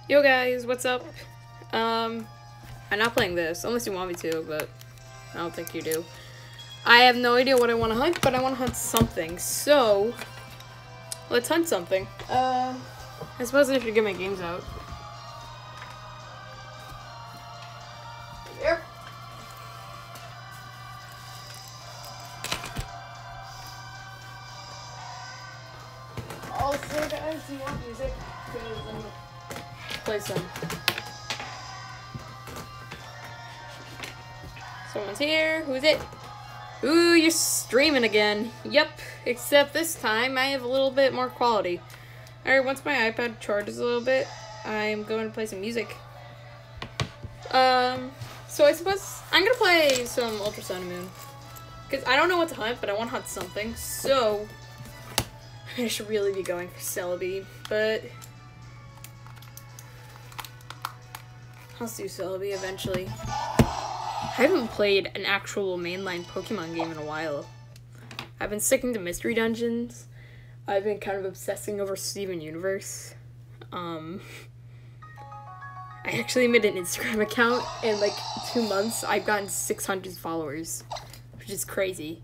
Yo guys, what's up? I'm not playing this, unless you want me to, but I don't think you do. I have no idea what I want to hunt, but I want to hunt something, so let's hunt something. I suppose I should get my games out. Yep. Also, guys, do you want music? Because I'm gonna play some. Someone's here. Who's it? Ooh, you're streaming again. Yep, except this time I have a little bit more quality. Alright, once my iPad charges a little bit, I'm going to play some music. So I suppose I'm gonna play some Ultra Sun and Moon. Because I don't know what to hunt, but I want to hunt something, so I should really be going for Celebi, but I'll do Celebi eventually. I haven't played an actual mainline Pokemon game in a while. I've been sticking to Mystery Dungeons. I've been kind of obsessing over Steven Universe. I actually made an Instagram account, and in like 2 months, I've gotten 600 followers, which is crazy.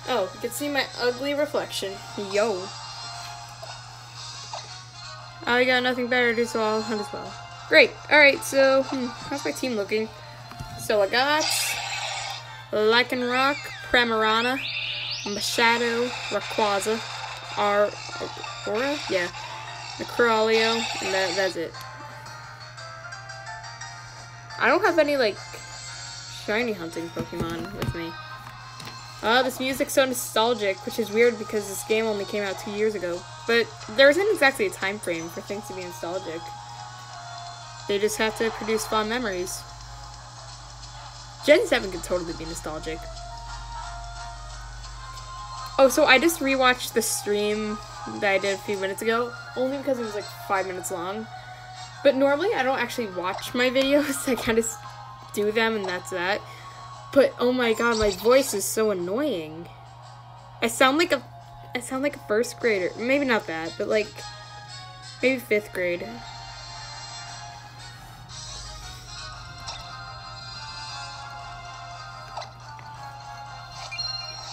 Oh, you can see my ugly reflection. Yo. I got nothing better to do, so I'll hunt as well. Great. Alright, so, how's my team looking? So I got Lycanroc, Primarana, Machado, Rayquaza, Aura, yeah, Necrolio, and that's it. I don't have any, like, shiny hunting Pokemon with me. This music's so nostalgic, which is weird because this game only came out 2 years ago. But there isn't exactly a time frame for things to be nostalgic. They just have to produce fond memories. Gen 7 could totally be nostalgic. Oh, so I just rewatched the stream that I did a few minutes ago, only because it was like 5 minutes long. But normally I don't actually watch my videos, I kind of do them and that's that. But oh my god, my voice is so annoying. I sound like a first grader. Maybe not that, but like maybe 5th grade.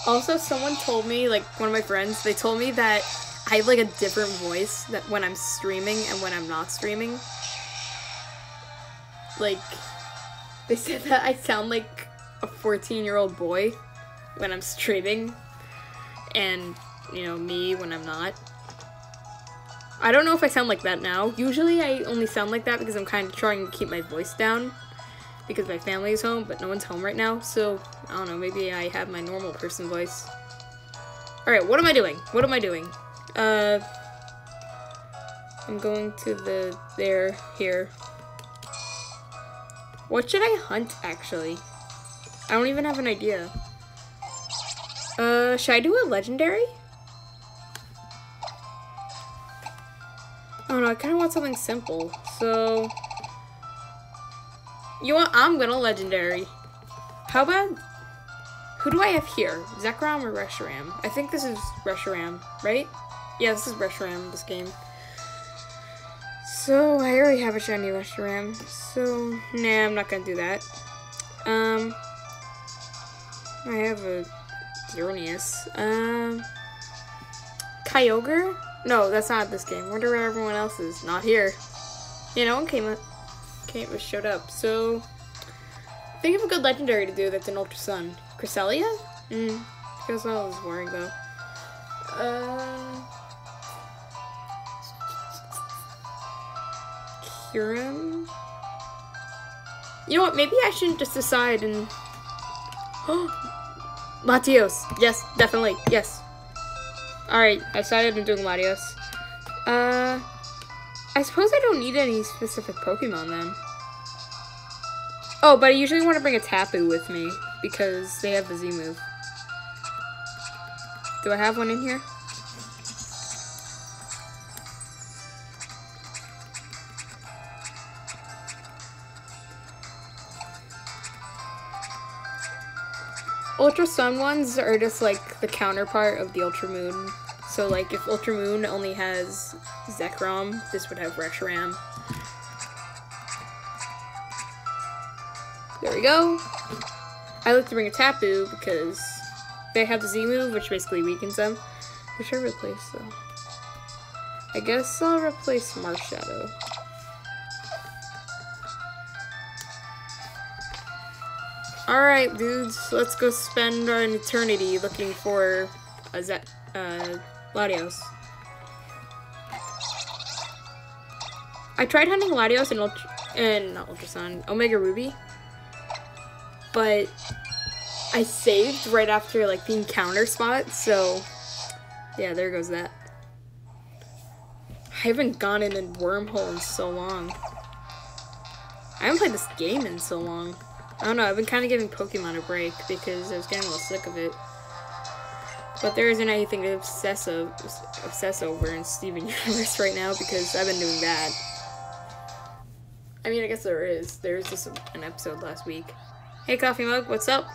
Also, someone told me, like one of my friends, they told me that I have like a different voice that when I'm streaming and when I'm not streaming. Like, they said that I sound like a 14-year-old boy when I'm streaming, and, you know, me when I'm not. I don't know if I sound like that now. Usually I only sound like that because I'm kind of trying to keep my voice down because my family is home, but no one's home right now, so I don't know, maybe I have my normal person voice. Alright, what am I doing? What am I doing? I'm going to here. What should I hunt, actually? I don't even have an idea. Should I do a legendary? Oh no, I kind of want something simple. So, you know what? I'm gonna legendary. How about, who do I have here? Zekrom or Reshiram? I think this is Reshiram, right? Yeah, this is Reshiram, this game. So, I already have a shiny Reshiram, so, nah, I'm not gonna do that. I have a Xerneas. Kyogre? No, that's not this game. Wonder where everyone else is. Not here. Yeah, no one showed up. So, think of a good legendary to do that's an Ultra Sun. Cresselia? Cresselia is boring though. Kyurem? You know what? Maybe I shouldn't just decide and. Latios. Yes, definitely. Yes. Alright, I decided on doing Latios. I suppose I don't need any specific Pokemon then. Oh, but I usually want to bring a Tapu with me because they have the Z move. Do I have one in here? Ultra Sun ones are just like the counterpart of the Ultra Moon So like if Ultra Moon only has Zekrom, this would have Reshiram. There we go. I like to bring a Tapu because they have the Z move, which basically weakens them. Who should I replace though? I guess I'll replace Marshadow. Alright, dudes, let's go spend an eternity looking for a Latios. I tried hunting Latios in not Ultra Sun, Omega Ruby, but I saved right after like the encounter spot, so yeah, there goes that. I haven't gone in a wormhole in so long. I haven't played this game in so long. I don't know, I've been kind of giving Pokemon a break because I was getting a little sick of it. But there isn't anything to obsess over in Steven Universe right now because I've been doing that. I mean, I guess there is. There was just an episode last week. Hey, Coffee Mug, what's up?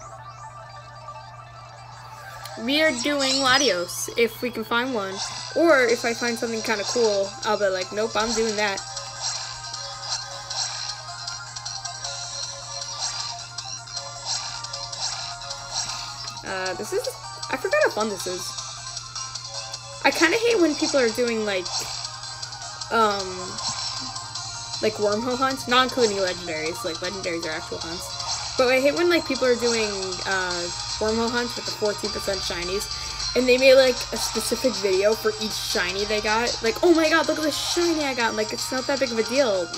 We are doing Latios, if we can find one. Or if I find something kind of cool, I'll be like, nope, I'm doing that. This is... I forgot how fun this is. I kind of hate when people are doing, like wormhole hunts. Not including legendaries. Like, legendaries are actual hunts. But I hate when, like, people are doing, wormhole hunts with the 14% shinies. And they made, like, a specific video for each shiny they got. Like, oh my god, look at this shiny I got. And, like, it's not that big of a deal.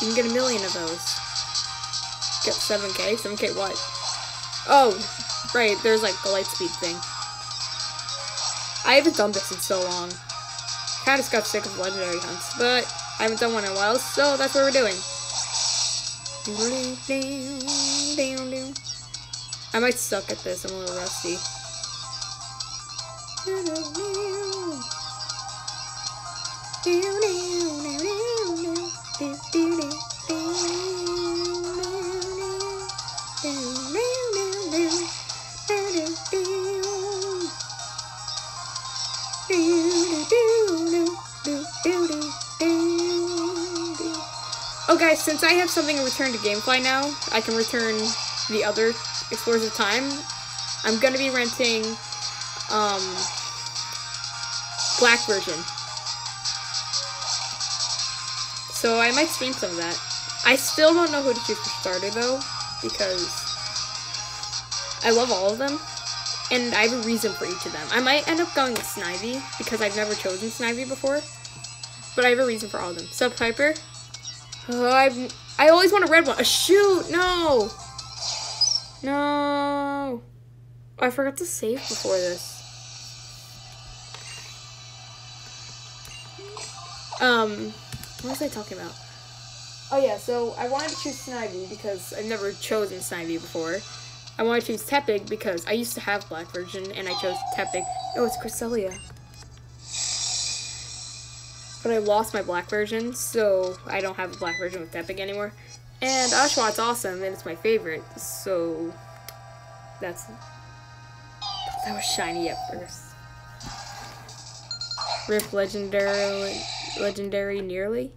You can get 1 million of those. Get 7k? 7k what? Oh, right, there's, like, the light speed thing. I haven't done this in so long. Kinda just got sick of legendary hunts, but I haven't done one in a while, so that's what we're doing. I might suck at this, I'm a little rusty. Oh guys, since I have something to return to Gamefly now, I can return the other Explorers of Time. I'm gonna be renting Black version. So I might stream some of that. I still don't know who to choose for starter though, because I love all of them. And I have a reason for each of them. I might end up going with Snivy, because I've never chosen Snivy before. But I have a reason for all of them. Sub Piper. Oh, I always want a red one. A shoot! No! No! Oh, I forgot to save before this. What was I talking about? Oh yeah, so I wanted to choose Snivy because I've never chosen Snivy before. I want to choose Tepig because I used to have Black version and I chose Tepig. Oh, it's Cresselia. But I lost my Black version, so I don't have a Black version with Tepig anymore. And Oshawott awesome, and it's my favorite, so that's... That was shiny at first. Rip Legendary nearly.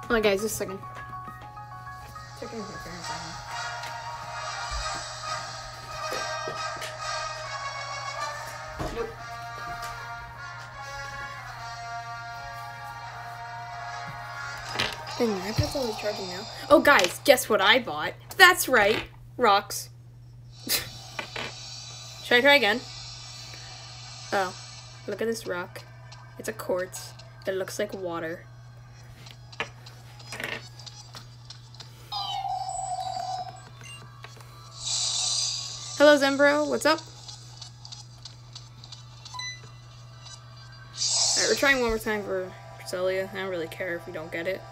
Hold on guys, just a second. Checking my parents on. Nope. Dang, my iPad's always charging now. Oh guys, guess what I bought? That's right, rocks. Should I try again? Oh, look at this rock. It's a quartz. It looks like water. Hello, Zembro. What's up? Alright, we're trying one more time for Cresselia. I don't really care if we don't get it.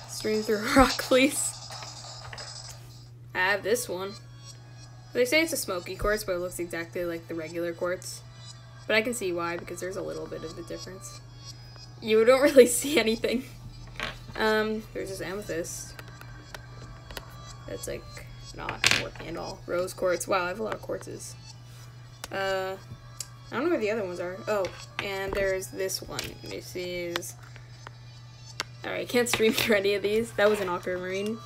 Stream through a rock, please. I have this one. They say it's a smoky quartz, but it looks exactly like the regular quartz. But I can see why, because there's a little bit of a difference. You don't really see anything. There's this amethyst. That's like not working at all. Rose quartz. Wow, I have a lot of quartzes. I don't know where the other ones are. Oh, and there's this one. This is... Alright, can't stream through any of these. That was an aquamarine.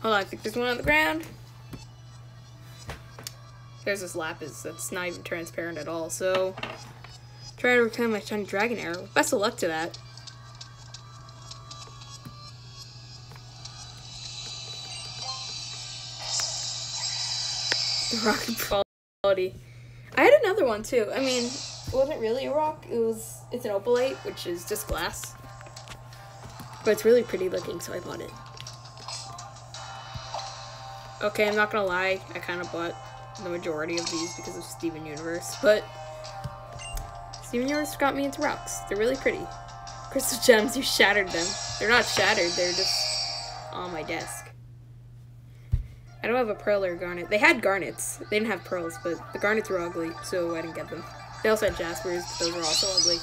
Hold on, I think there's one on the ground. There's this lapis that's not even transparent at all, so... Try to reclaim my shiny dragon arrow. Best of luck to that. The rock quality. I had another one too. I mean, it wasn't really a rock. It's an opalite, which is just glass. But it's really pretty looking, so I bought it. Okay, I'm not gonna lie. I kind of bought the majority of these because of Steven Universe, but Steven Universe got me into rocks. They're really pretty. Crystal gems, you shattered them. They're not shattered, they're just on my desk. I don't have a pearl or a garnet. They had garnets. They didn't have pearls, but the garnets were ugly, so I didn't get them. They also had jaspers, but those were also ugly.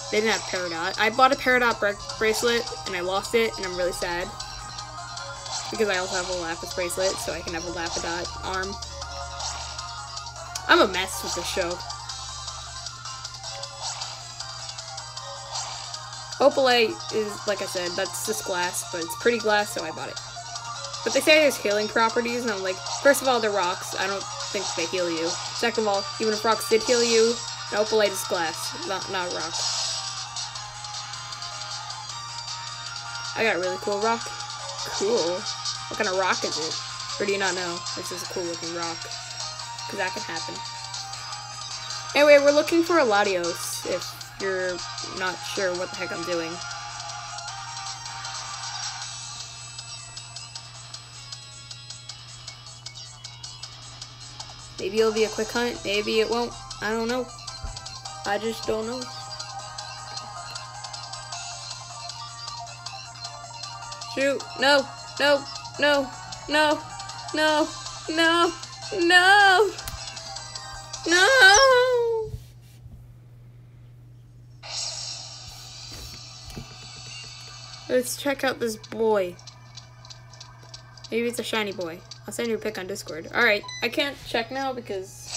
They didn't have peridot. I bought a peridot bracelet, and I lost it, and I'm really sad. Because I also have a lapis bracelet, so I can have a lapidot arm. I'm a mess with this show. Opalite is, like I said, that's just glass, but it's pretty glass, so I bought it. But they say there's healing properties, and I'm like, first of all, they're rocks. I don't think they heal you. Second of all, even if rocks did heal you, an opalite is glass, not rock. I got a really cool rock. Cool. What kind of rock is it? Or do you not know? This is a cool looking rock. Because that can happen. Anyway, we're looking for a Latios, if you're not sure what the heck I'm doing. Maybe it'll be a quick hunt, maybe it won't. I don't know. I just don't know. Shoot. No. No. No. No. No. No. No. No. Let's check out this boy. Maybe it's a shiny boy. I'll send you a pic on Discord. Alright, I can't check now because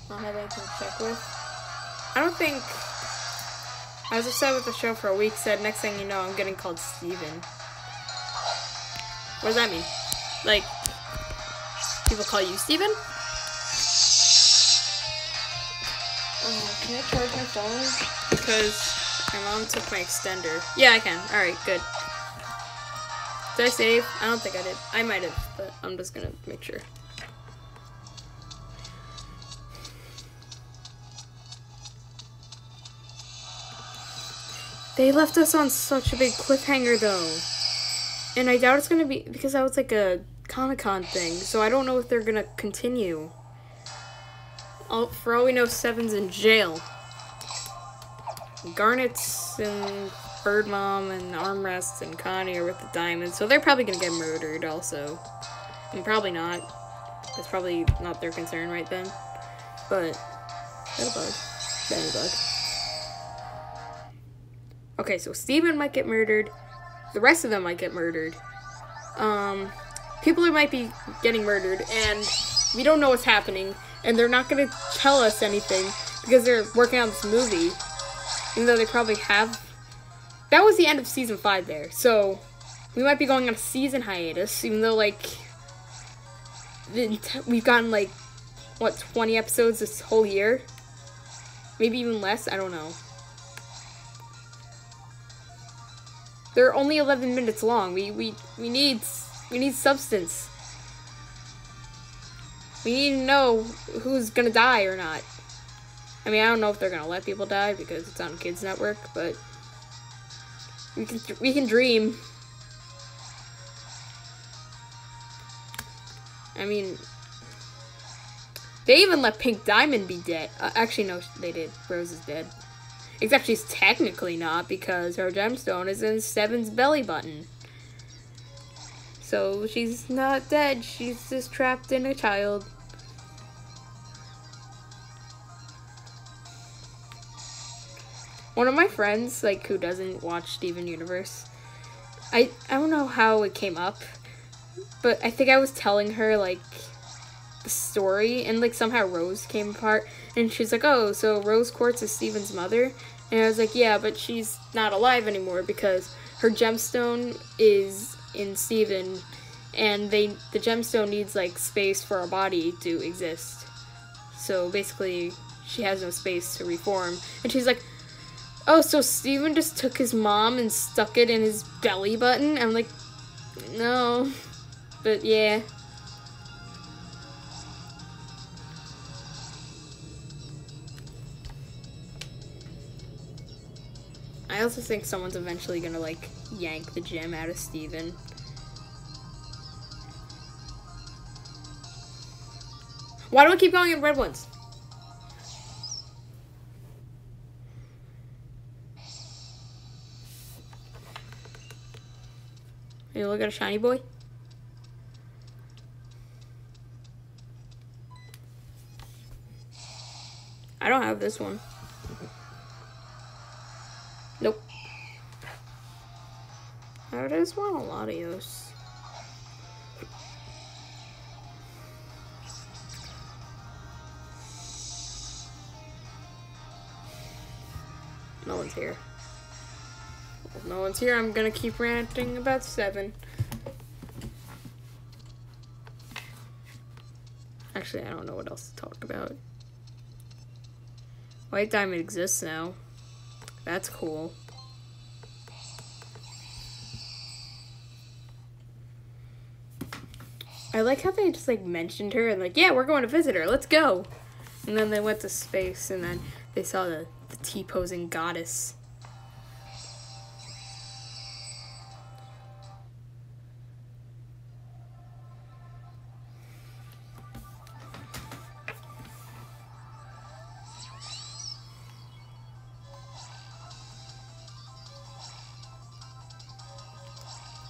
I don't have anything to check with. I don't think... I was upset with the show for a week, said next thing you know I'm getting called Steven. What does that mean? Like, people call you Steven? Can I charge my phone? Because my mom took my extender. Yeah, I can. Alright, good. Did I save? I don't think I did. I might have, but I'm just gonna make sure. They left us on such a big cliffhanger, though. And I doubt it's gonna be, because that was like a Comic-Con thing, so I don't know if they're gonna continue. For all we know, Seven's in jail. Garnet's and Bird Mom and Armrest and Connie are with the diamonds, so they're probably gonna get murdered also. And probably not. That's probably not their concern right then. But, got a bug. Got a bug. Okay, so Steven might get murdered. The rest of them might get murdered. People might be getting murdered, and we don't know what's happening, and they're not gonna tell us anything because they're working on this movie. Even though they probably have. That was the end of season 5 there, so we might be going on a season hiatus, even though, like, we've gotten, like, what, 20 episodes this whole year? Maybe even less, I don't know. They're only 11 minutes long. We need substance. We need to know who's gonna die or not. I mean, I don't know if they're gonna let people die because it's on Kids Network, but we can dream. I mean, they even let Pink Diamond be dead. Actually, no, they did. Rose is dead. Except she's technically not because her gemstone is in Seven's belly button. So she's not dead. She's just trapped in a child. One of my friends, like, who doesn't watch Steven Universe, I don't know how it came up, but I think I was telling her, like, the story, and, like, somehow Rose came apart, and she's like, oh, so Rose Quartz is Steven's mother? And I was like, yeah, but she's not alive anymore because her gemstone is in Steven, and the gemstone needs, like, space for a body to exist. So basically, she has no space to reform. And she's like, oh, so Steven just took his mom and stuck it in his belly button? I'm like, no. But yeah. I also think someone's eventually gonna, like, yank the gem out of Steven. Why do I keep calling it red ones? You look at a shiny boy? I don't have this one. Nope. I just want a Latios. No one's here. If no one's here, I'm gonna keep ranting about 7. Actually, I don't know what else to talk about. White Diamond exists now. That's cool. I like how they just, like, mentioned her and, like, yeah, we're going to visit her. Let's go. And then they went to space, and then they saw the T-posing goddess.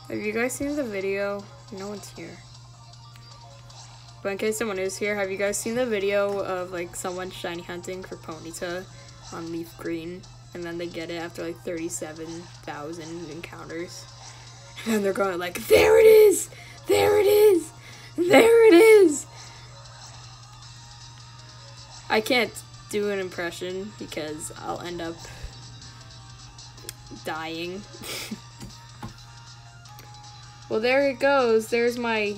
Have you guys seen the video? No one's here. But in case someone is here, have you guys seen the video of, like, someone shiny hunting for Ponyta on Leaf Green? And then they get it after, like, 37,000 encounters. And then they're going, like, there it is! There it is! There it is! I can't do an impression because I'll end up dying. Well, there it goes. There's my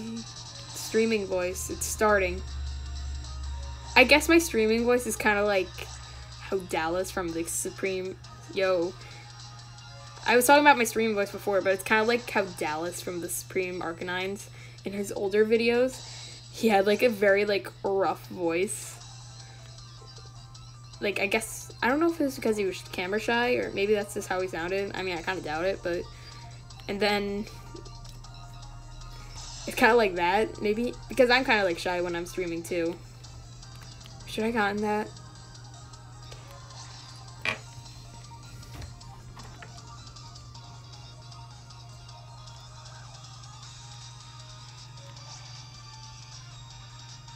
streaming voice. It's starting. I guess my streaming voice is kind of like how Dallas from the Supreme... Yo. I was talking about my streaming voice before, but it's kind of like how Dallas from the Supreme Arcanines in his older videos. He had, like, a very, like, rough voice. Like, I guess... I don't know if it was because he was camera shy, or maybe that's just how he sounded. I mean, I kind of doubt it, but... And then... It's kind of like that, maybe, because I'm kind of, like, shy when I'm streaming, too. Should I have gotten that?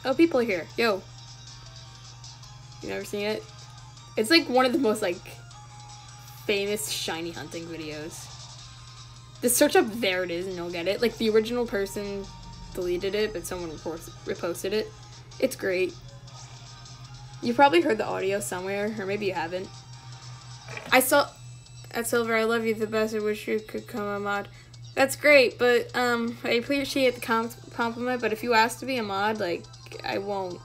Oh, people are here. Yo. You never seen it? It's, like, one of the most, like, famous shiny hunting videos. Just search up There It Is and you'll get it. Like, the original person deleted it, but someone reposted it. It's great. You probably heard the audio somewhere, or maybe you haven't. I saw... At Silver, I love you the best. I wish you could come a mod. That's great, but, I appreciate the compliment, but if you ask to be a mod, like, I won't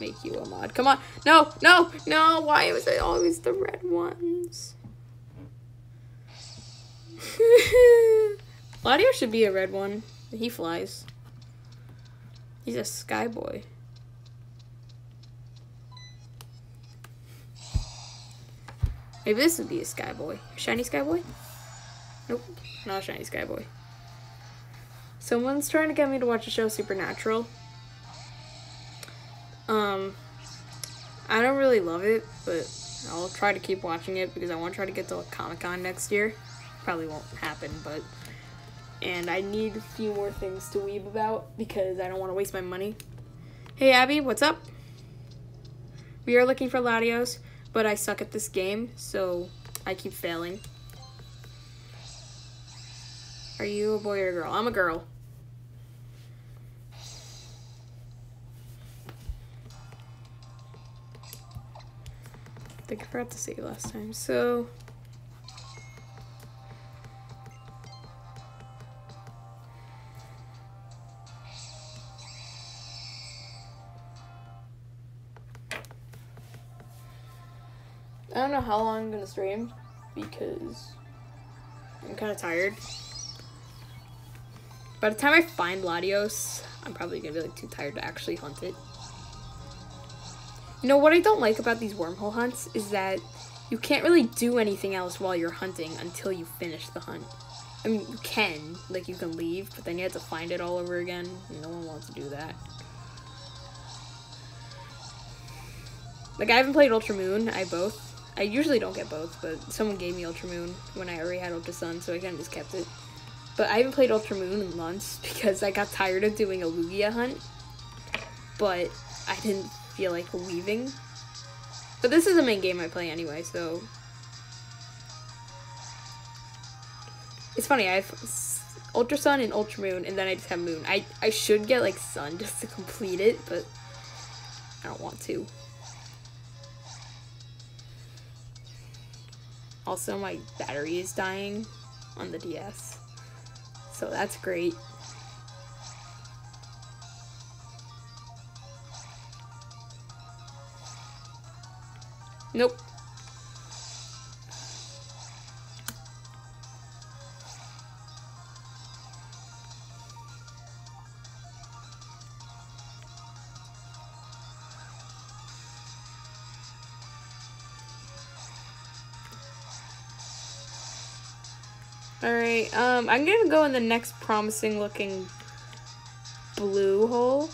make you a mod. Come on. No, no, no! Why was it always the red ones? Latios should be a red one. He flies. He's a sky boy. Maybe this would be a sky boy. Shiny sky boy? Nope, not a shiny sky boy. Someone's trying to get me to watch the show Supernatural. I don't really love it, but I'll try to keep watching it because I want to try to get to Comic-Con next year. Probably won't happen, but and I need a few more things to weeb about because I don't want to waste my money. Hey Abby, what's up? We are looking for Latios, but I suck at this game, so I keep failing. Are you a boy or a girl? I'm a girl. I think I forgot to say it last time, so... I don't know how long I'm gonna stream because I'm kind of tired. By the time I find Latios, I'm probably gonna be like too tired to actually hunt it. You know what I don't like about these wormhole hunts is that you can't really do anything else while you're hunting until you finish the hunt. I mean, you can, like you can leave, but then you have to find it all over again. No one wants to do that. Like I haven't played Ultra Moon, I usually don't get both, but someone gave me Ultra Moon when I already had Ultra Sun, so I kind of just kept it. But I haven't played Ultra Moon in months because I got tired of doing a Lugia hunt, but I didn't feel like leaving. But this is the main game I play anyway, so... It's funny, I have Ultra Sun and Ultra Moon, and then I just have Moon. I should get, like, Sun just to complete it, but I don't want to. Also, my battery is dying on the DS, so that's great. Nope. Alright, I'm gonna go in the next promising looking blue hole.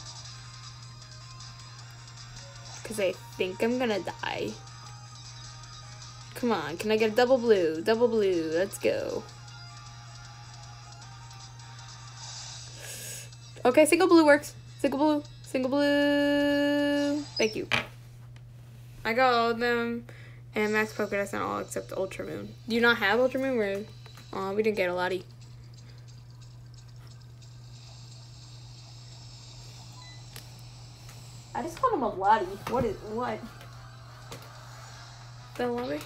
Because I think I'm gonna die. Come on, can I get a double blue? Double blue, let's go. Okay, single blue works. Single blue, single blue. Thank you. I got all of them, and max Pokédex on all except Ultra Moon. Do you not have Ultra Moon? Where? Aw, we didn't get a Lottie. I just called him a Lottie. What? The Lombre?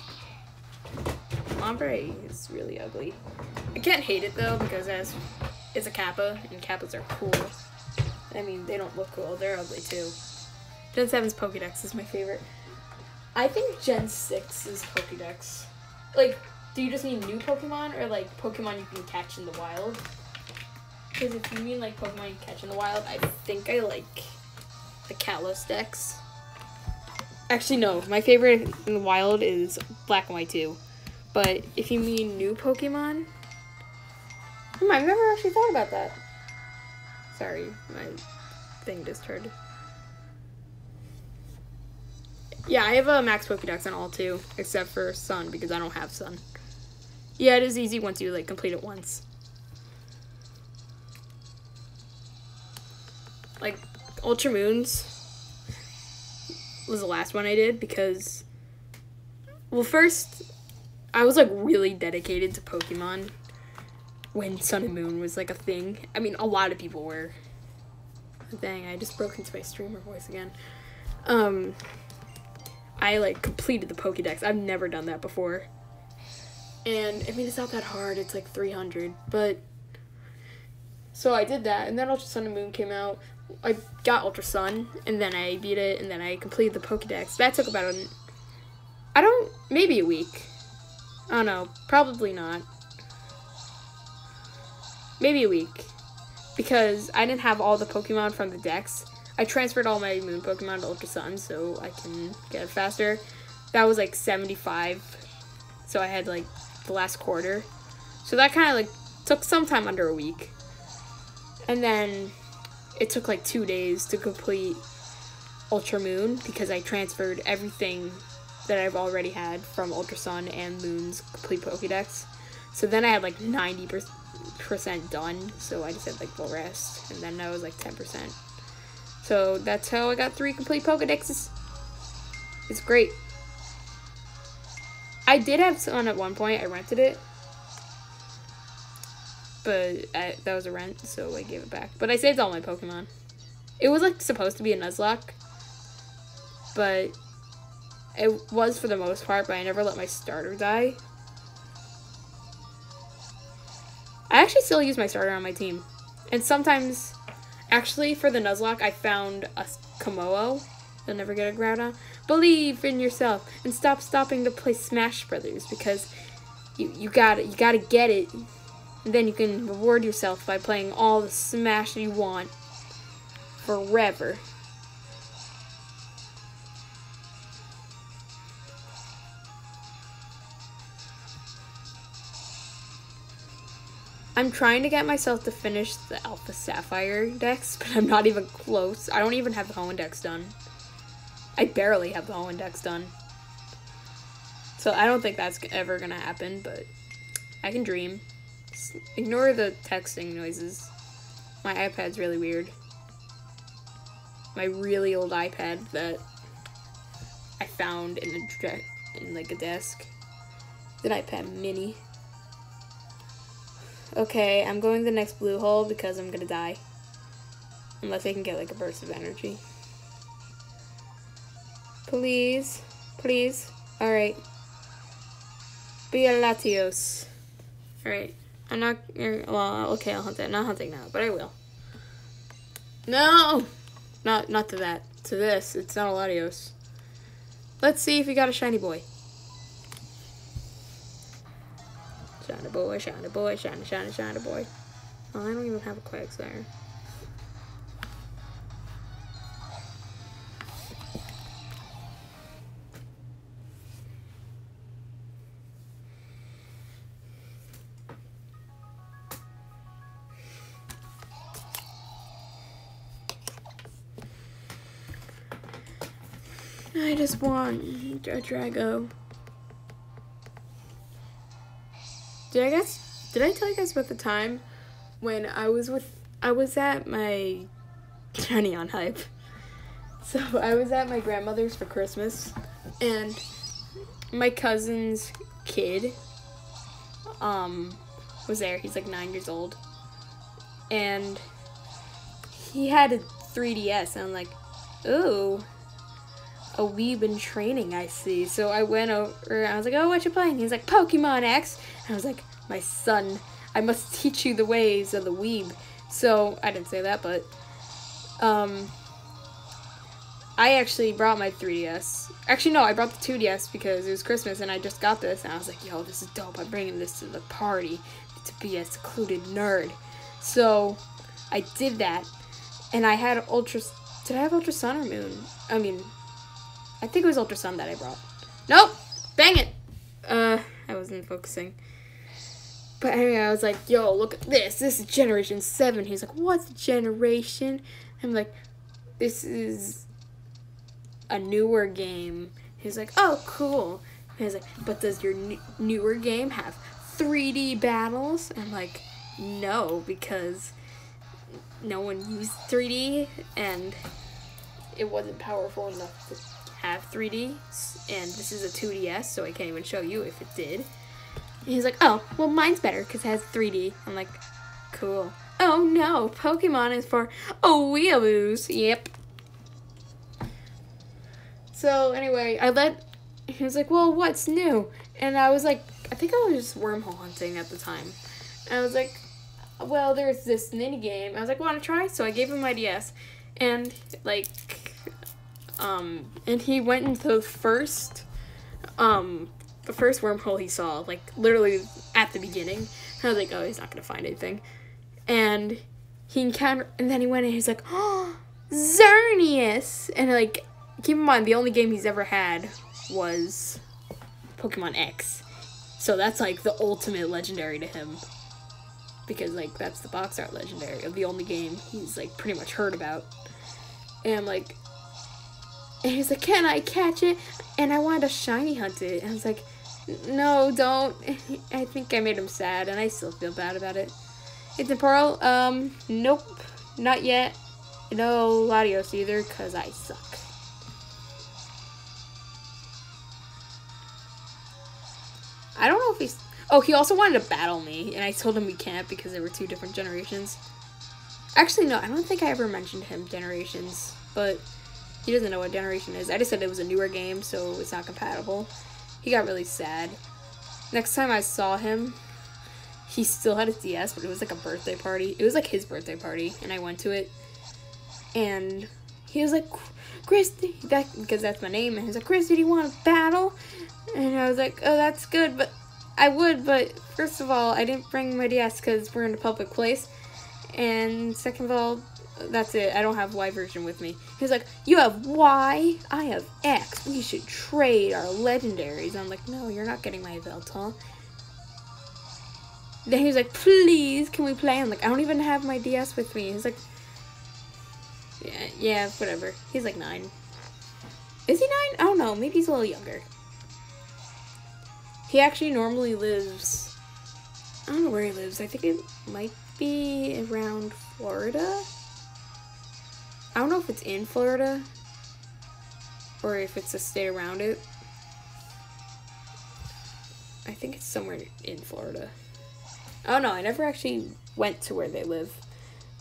Lombre is really ugly. I can't hate it though because it's a Kappa and Kappas are cool. I mean, they don't look cool, they're ugly too. Gen 7's Pokédex is my favorite. I think Gen 6's Pokédex. Like, do you just mean new Pokemon or like Pokemon you can catch in the wild? Because if you mean like Pokemon you can catch in the wild, I think I like the Kalos Dex. Actually, no. My favorite in the wild is Black and White 2. But if you mean new Pokemon... I've never actually thought about that. Sorry, my thing just heard. Yeah, I have a max Pokédex on all 2, except for Sun, because I don't have Sun. Yeah, it is easy once you, like, complete it once. Like, Ultra Moons was the last one I did because, well, first, I was, like, really dedicated to Pokemon when Sun and Moon was, like, a thing. I mean, a lot of people were. Dang, I just broke into my streamer voice again. I, like, completed the Pokédex. I've never done that before. And, I mean, it's not that hard. It's, like, 300. But, so I did that. And then Ultra Sun and Moon came out. I got Ultra Sun. And then I beat it. And then I completed the Pokédex. That took about maybe a week. I don't know. Probably not. Maybe a week. Because I didn't have all the Pokemon from the Dex. I transferred all my Moon Pokemon to Ultra Sun so I can get it faster. That was like 75. So I had like the last quarter. So that kind of like took sometime under a week. And then it took like 2 days to complete Ultra Moon because I transferred everything that I've already had from Ultra Sun and Moon's complete Pokédex. So then I had like 90%. 90% done, so I just had like full rest, and then I was like 10%. So that's how I got 3 complete Pokedexes. It's great. I did have one at one point. I rented it, but that was a rent, so I gave it back. But I saved all my Pokemon. It was like supposed to be a Nuzlocke, but it was for the most part, but I never let my starter die. I actually still use my starter on my team. And sometimes, actually, for the Nuzlocke, I found a Komodo. You'll never get a Groudon. Believe in yourself and stop stopping to play Smash Brothers, because you gotta get it. And then you can reward yourself by playing all the Smash you want forever. I'm trying to get myself to finish the Alpha Sapphire Dex, but I'm not even close. I don't even have the Hoenn Dex done. I barely have the Hoenn Dex done. So I don't think that's ever gonna happen, but I can dream. Just ignore the texting noises. My iPad's really weird. My really old iPad that I found in like a desk. It's an iPad mini. Okay, I'm going to the next blue hole because I'm gonna die. Unless I can get like a burst of energy. Please. Please. Alright. Be a Latios. Alright. I'm not, well, okay, I'll hunt that. Not hunting now, but I will. No! Not to that. To this. It's not a Latios. Let's see if we got a shiny boy. Shiny boy, shiny boy, shiny, shiny, shiny boy. Oh, I don't even have a Quagsire. I just want a Drago. Did I tell you guys about the time when I was at my Johnny on Hype. So I was at my grandmother's for Christmas, and my cousin's kid was there. He's like 9 years old, and he had a 3DS, and I'm like, ooh, a weeb in training, I see. So I went over, I was like, oh, what you playing? He's like, Pokemon X. And I was like, my son, I must teach you the ways of the weeb. So I didn't say that, but I actually brought my 3DS. Actually, no, I brought the 2DS because it was Christmas and I just got this, and I was like, yo, this is dope. I'm bringing this to the party to be a secluded nerd. So I did that, and I had did I have Ultra Sun or Moon? I think it was Ultra Sun that I brought. Nope! Dang it! I wasn't focusing. But anyway, I was like, yo, look at this. This is Generation 7. He's like, what's Generation? I'm like, this is a newer game. He's like, oh, cool. And he's like, but does your newer game have 3D battles? I'm like, no, because no one used 3D, and it wasn't powerful enough to have 3D, and this is a 2DS, so I can't even show you if it did. And he's like, oh, well, mine's better because it has 3D. I'm like, cool. Oh no, Pokemon is for weeaboos. Yep. So anyway, he was like, well, what's new? And I was like, I think I was just wormhole hunting at the time. And I was like, well, there's this mini game. I was like, want to try? So I gave him my DS, and like, and he went into the first wormhole he saw, like, literally at the beginning. And I was like, oh, he's not gonna find anything. And and then he went and he's like, oh, Xerneas! And, like, keep in mind, the only game he's ever had was Pokemon X. So that's, like, the ultimate legendary to him. Because, like, that's the box art legendary of the only game he's, like, pretty much heard about. And, like, and he's like, can I catch it? And I wanted to shiny hunt it. And I was like, no, don't. I think I made him sad, and I still feel bad about it. Hey, Temporal, nope, not yet. No Latios either, because I suck. I don't know if he's... Oh, he also wanted to battle me, and I told him we can't because they were 2 different generations. Actually, no, I don't think I ever mentioned him generations, but he doesn't know what generation is. I just said it was a newer game, so it's not compatible. He got really sad. Next time I saw him, he still had his DS, but it was like a birthday party. It was like his birthday party, and I went to it. And he was like, Christy, because that's my name, and he was like, Christy, do you want to battle? And I was like, oh, that's good, but I would, but first of all, I didn't bring my DS because we're in a public place. And second of all, that's it. I don't have Y version with me. He was like, you have Y, I have X. We should trade our legendaries. I'm like, no, you're not getting my Veltal. Then he was like, please, can we play? I'm like, I don't even have my DS with me. He's like, yeah, whatever. He's like 9. Is he 9? I don't know. Maybe he's a little younger. He actually normally lives, I don't know where he lives. I think it might be around Florida. I don't know if it's in Florida or if it's a state around it. I think it's somewhere in Florida. I don't know. I never actually went to where they live.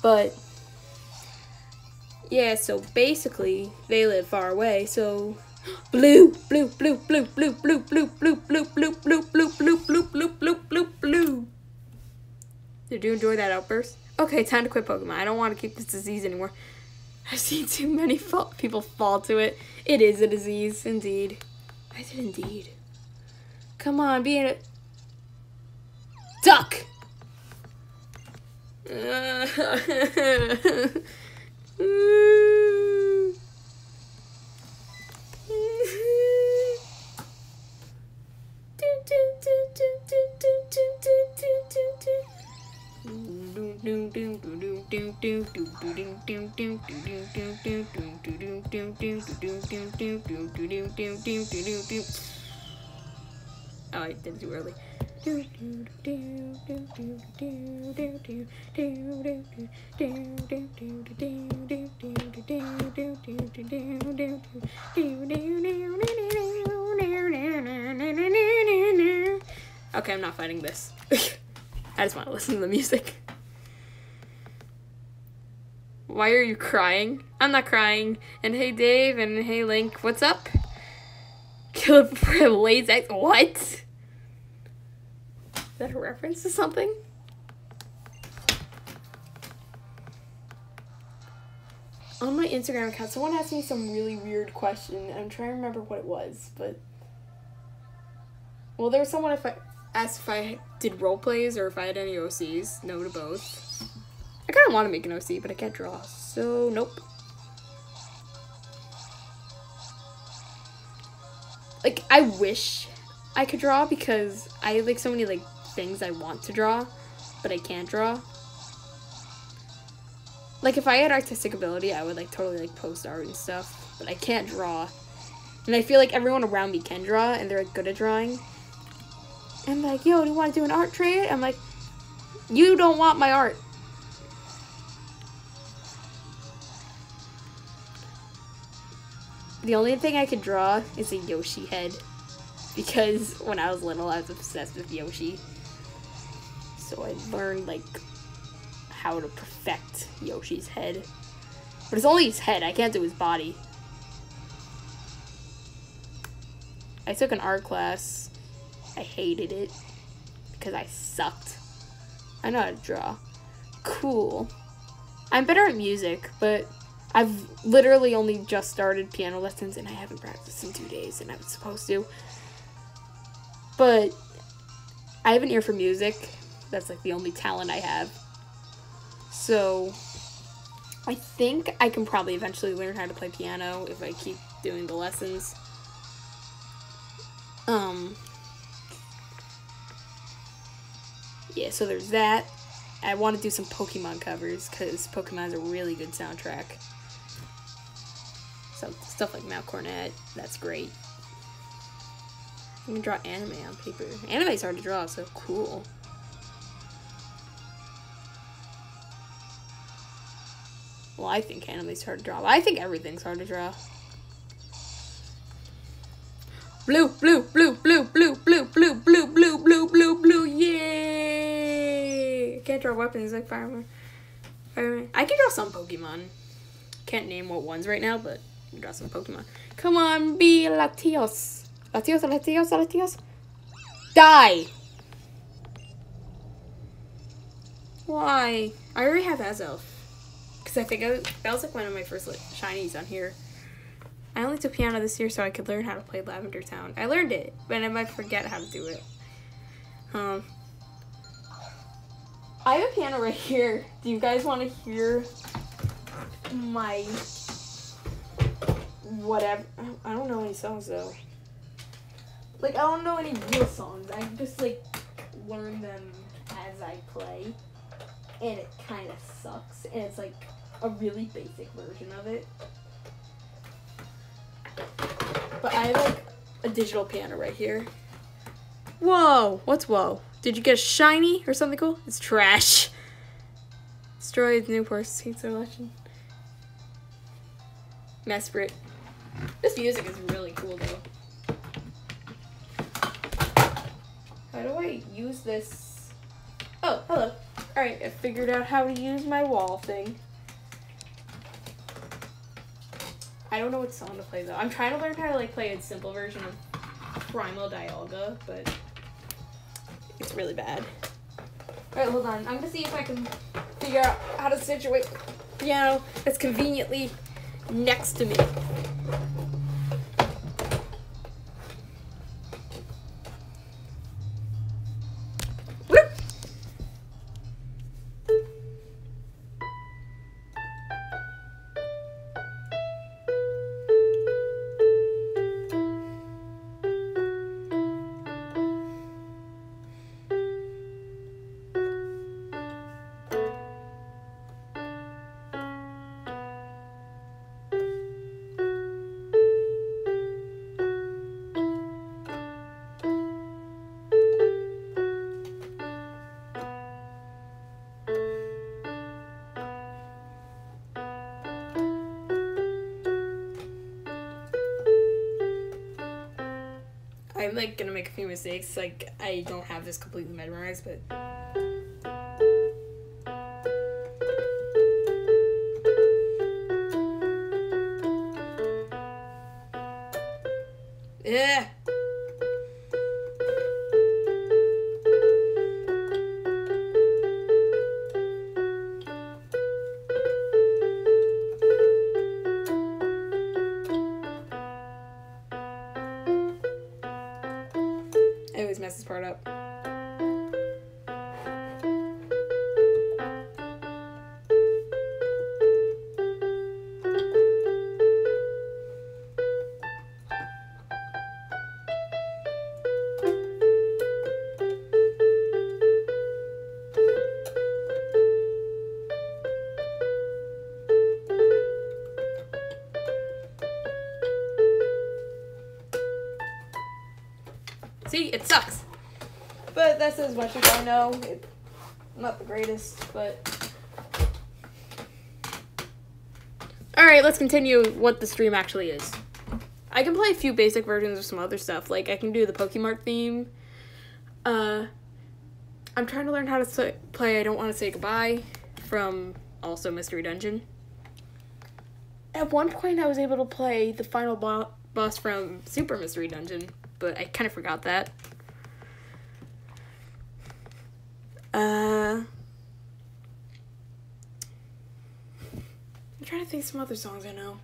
But yeah, so basically they live far away. So blue, blue, blue, blue, blue, blue, blue, blue, blue, blue, blue, blue, blue, blue, blue, blue, blue, blue. Did you enjoy that outburst? Okay, time to quit Pokemon. I don't want to keep this disease anymore. I've seen too many people fall to it. It is a disease, indeed. I did indeed. Come on, be in a duck. Oh, I did it too early. Okay, I'm not fighting this. I just want to listen to the music. Why are you crying? I'm not crying. And hey Dave, and hey Link, what's up? Kill it before it lays eggs. What? Is that a reference to something? On my Instagram account, someone asked me some really weird question, and I'm trying to remember what it was, but... Well, there was someone asked if I did role plays or if I had any OCs. No to both. I kind of want to make an OC, but I can't draw, so nope. Like, I wish I could draw because I have, like, so many, like, things I want to draw, but I can't draw. Like, if I had artistic ability, I would, like, totally, like, post art and stuff, but I can't draw. And I feel like everyone around me can draw, and they're, like, good at drawing. And, like, yo, do you want to do an art trade? I'm like, you don't want my art. The only thing I could draw is a Yoshi head. Because when I was little, I was obsessed with Yoshi. So I learned, like, how to perfect Yoshi's head. But it's only his head. I can't do his body. I took an art class. I hated it. Because I sucked. I know how to draw. Cool. I'm better at music, but I've literally only just started piano lessons and I haven't practiced in 2 days and I was supposed to. But I have an ear for music. That's like the only talent I have. So I think I can probably eventually learn how to play piano if I keep doing the lessons. Yeah, so there's that. I want to do some Pokemon covers because Pokemon is a really good soundtrack. So stuff like Mal Cornet, that's great. I can draw anime on paper. Anime's hard to draw, so cool. Well, I think Anime's hard to draw. I think everything's hard to draw. Blue, blue, blue, blue, blue, blue, blue, blue, blue, blue, blue, blue, yay! I can't draw weapons like fireman. I can draw some Pokemon. Can't name what ones right now, but I can draw some Pokemon. Come on, be Latios. Latios, Latios, Latios. Die! Why? I already have Azelf. Because I think that was like one of my first shinies on here. I only took piano this year so I could learn how to play Lavender Town. I learned it, but I might forget how to do it. I have a piano right here. Do you guys want to hear my whatever? I don't know any songs though. Like, I don't know any real songs. I just like learn them as I play, and it kind of sucks. And it's like a really basic version of it. But I have like a digital piano right here. Whoa! What's whoa? Did you get a shiny or something cool? It's trash. Destroyed Newport Seats Selection. Mesprit. This music is really cool though. How do I use this? Oh, hello. Alright, I figured out how to use my wall thing. I don't know what song to play though. I'm trying to learn how to like play a simple version of Primal Dialga, but it's really bad. Alright, hold on. I'm gonna see if I can figure out how to situate the piano that's conveniently next to me. I'm like gonna make a few mistakes. Like, I don't have this completely memorized, but yeah. I always mess this part up. See, it sucks. But that's as much as I know. It's not the greatest, but... Alright, let's continue what the stream actually is. I can play a few basic versions of some other stuff. Like, I can do the Pokemart theme. I'm trying to learn how to play I Don't Want to Say Goodbye from also Mystery Dungeon. At one point, I was able to play the final boss from Super Mystery Dungeon, but I kind of forgot that. I'm trying to think of some other songs I know.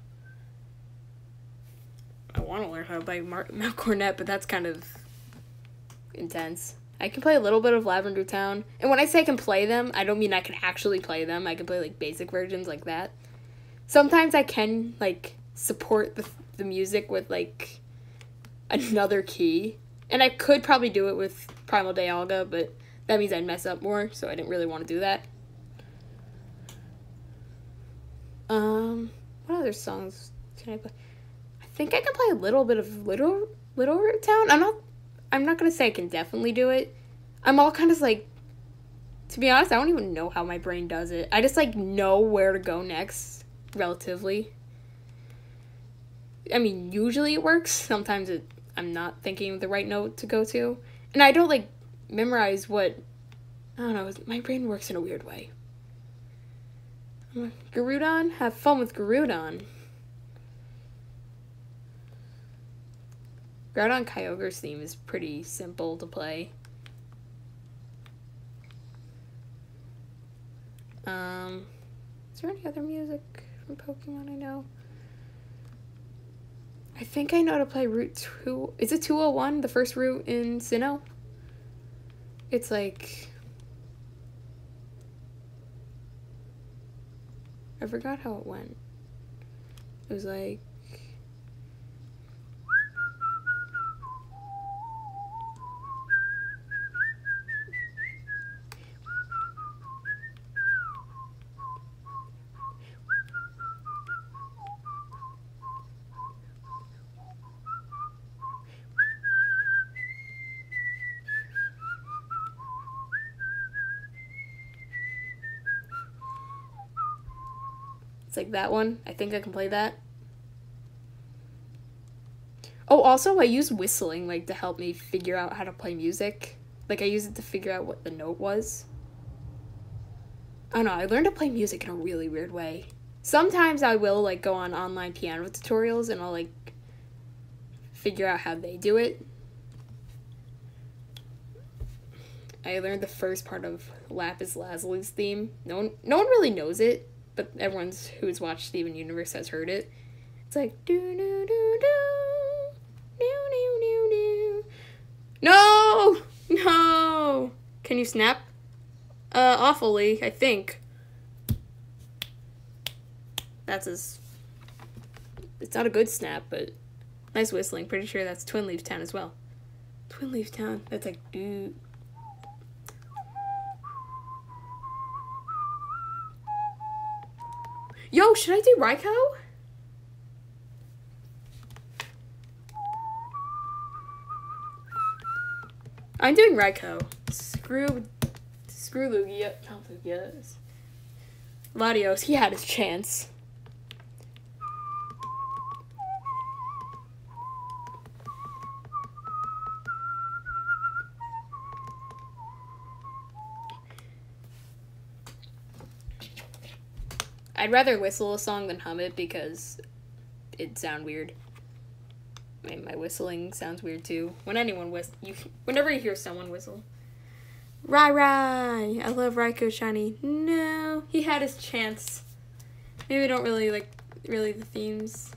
I want to learn how to play Mount Cornet, but that's kind of intense. I can play a little bit of Lavender Town. And when I say I can play them, I don't mean I can actually play them. I can play, like, basic versions like that. Sometimes I can, like, support the music with, like, another key. And I could probably do it with Primal Dialga, but that means I'd mess up more, so I didn't really want to do that. What other songs can I play? I think I can play a little bit of Little Root Town. I'm not gonna say I can definitely do it. I'm all kind of like, to be honest, I don't even know how my brain does it. I just like know where to go next relatively. I mean, usually it works. Sometimes I'm not thinking of the right note to go to. And I don't, like, memorize what... I don't know. My brain works in a weird way. Garudon? Have fun with Garudon. Groudon Kyogre's theme is pretty simple to play. Is there any other music from Pokemon I know? I think I know to play Route 2. Is it 201, the first route in Sinnoh? It's like... I forgot how it went. It was like... It's like that one. I think I can play that. Oh, also, I use whistling, like, to help me figure out how to play music. Like, I use it to figure out what the note was. I don't know, I learned to play music in a really weird way. Sometimes I will, like, go on online piano tutorials and I'll, like, figure out how they do it. I learned the first part of Lapis Lazuli's theme. No one really knows it, but everyone who's watched Steven Universe has heard it. It's like do do do do do do do do. No! No! Can you snap? Awfully, I think. That's as... It's not a good snap, but nice whistling. Pretty sure that's Twin Leaf Town as well. Twin Leaf Town. That's like do. Yo, should I do Raikou? I'm doing Raikou. Screw Lugia. Not Lugia. Latios, he had his chance. I'd rather whistle a song than hum it because it'd sound weird. My whistling sounds weird too. Whenever you hear someone whistle. Rai! I love Raikou Shiny. No, he had his chance. Maybe I don't really like the themes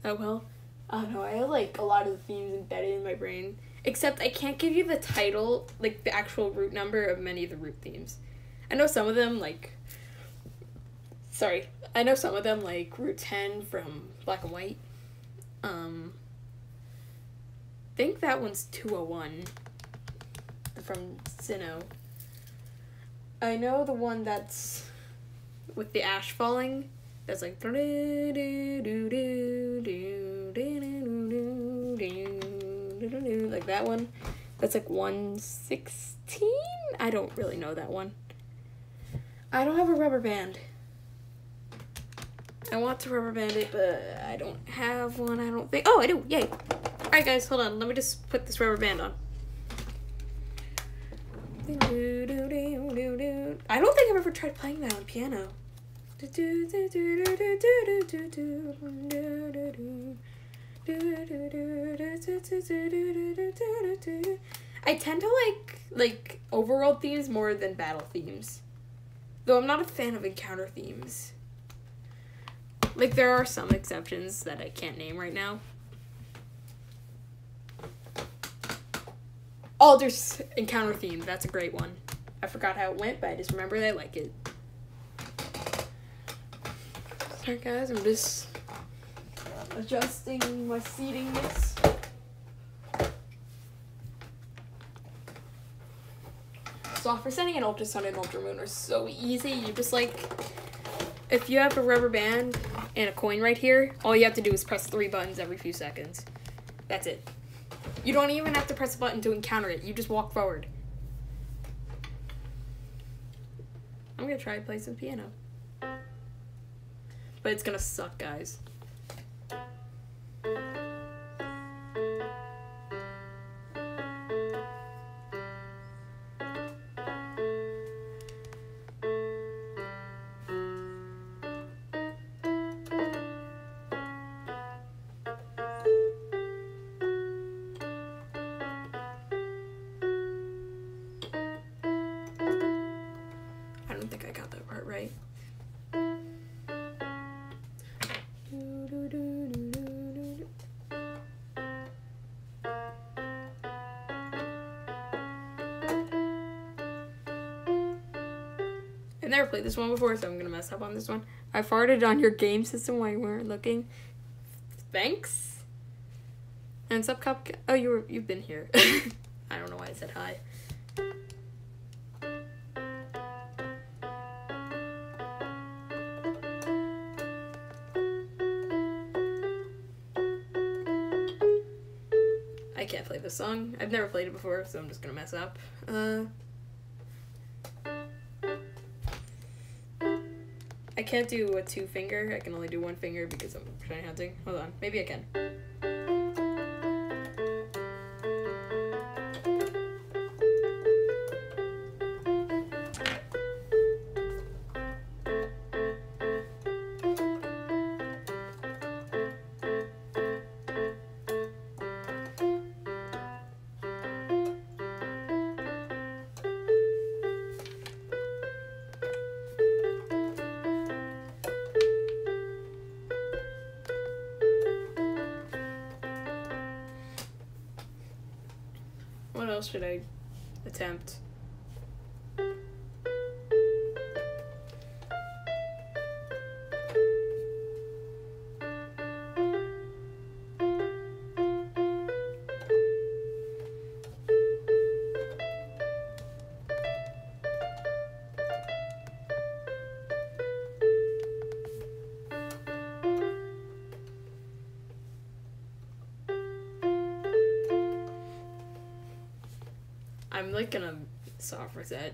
that well. I don't know, I have like a lot of the themes embedded in my brain. Except I can't give you the title, like the actual route number of many of the route themes. I know some of them like Route 10 from Black and White. I think that one's 201 from Sinnoh. I know the one that's with the ash falling. That's like like that one. That's like 116. I don't really know that one. I don't have a rubber band. I want to rubber band it, but I don't have one, I don't think. Oh, I do. Yay. Alright, guys, hold on. Let me just put this rubber band on. I don't think I've ever tried playing that on piano. I tend to like overworld themes more than battle themes. Though I'm not a fan of encounter themes. Like, there are some exceptions that I can't name right now. Alder's encounter theme, that's a great one. I forgot how it went, but I just remember that I like it. Sorry guys, I'm just adjusting my seating mix. Software Setting and Ultra Sun and Ultra Moon are so easy. You just like, if you have a rubber band and a coin right here, all you have to do is press 3 buttons every few seconds. That's it. You don't even have to press a button to encounter it. You just walk forward. I'm gonna try to play some piano. but it's gonna suck, guys. I don't think I got that part right. I've never played this one before, so I'm gonna mess up on this one. I farted on your game system while you weren't looking. Thanks. And sup, Cup? Oh, you've been here. I don't know why I said hi. I can't play this song. I've never played it before, so I'm just gonna mess up. I can't do a 2-finger. I can only do 1 finger because I'm trying hunting. Hold on. Maybe I can. What else should I attempt? I'm like gonna soft reset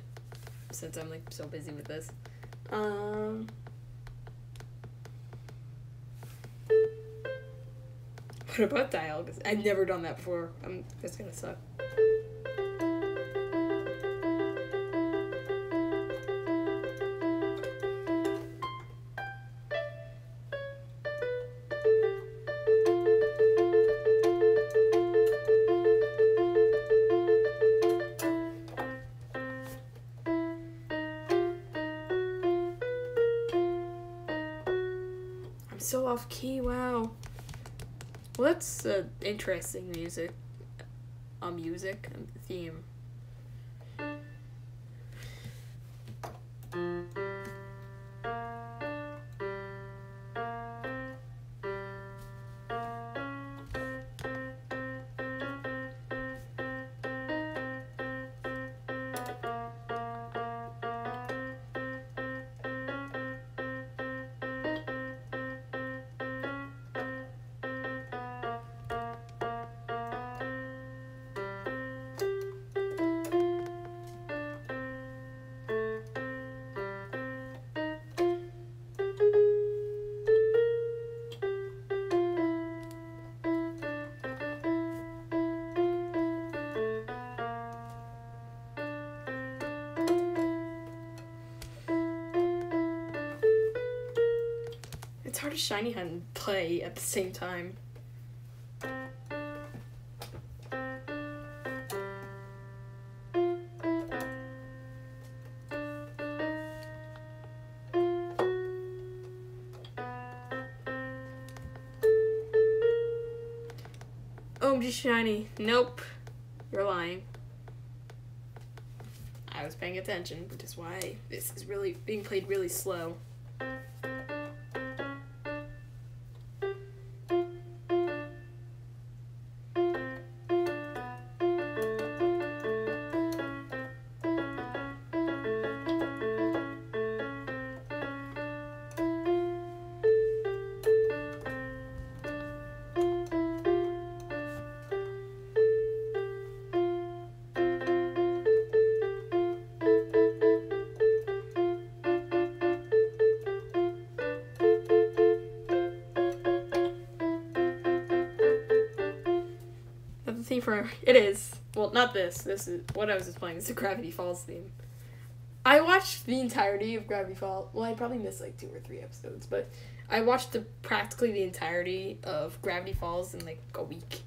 since I'm like so busy with this. What about dial? Because I've never done that before. It's gonna suck. So off key, wow. Well, that's interesting music. Theme. It's hard to shiny hunt and play at the same time. OMG shiny. Nope. You're lying. I was paying attention, which is why this is really being played really slow. theme for it is. Well, not this. This is what I was just playing. It's the Gravity Falls theme. I watched the entirety of Gravity Falls. Well, I probably missed like 2 or 3 episodes, but I watched practically the entirety of Gravity Falls in like a week.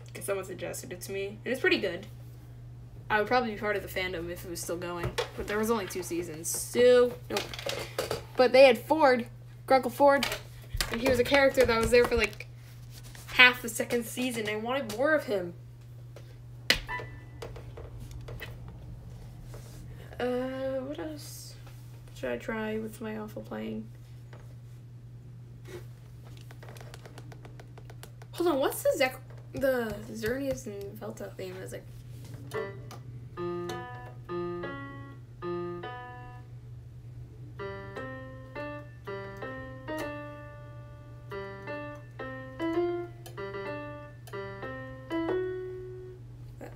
Because someone suggested it to me, and it's pretty good. I would probably be part of the fandom if it was still going, but there was only 2 seasons, so nope. But they had Ford, Grunkle Ford, and he was a character that was there for like half the second season. I wanted more of him. What else should I try with my awful playing? Hold on, what's the Xerneas and Velta theme? Is like.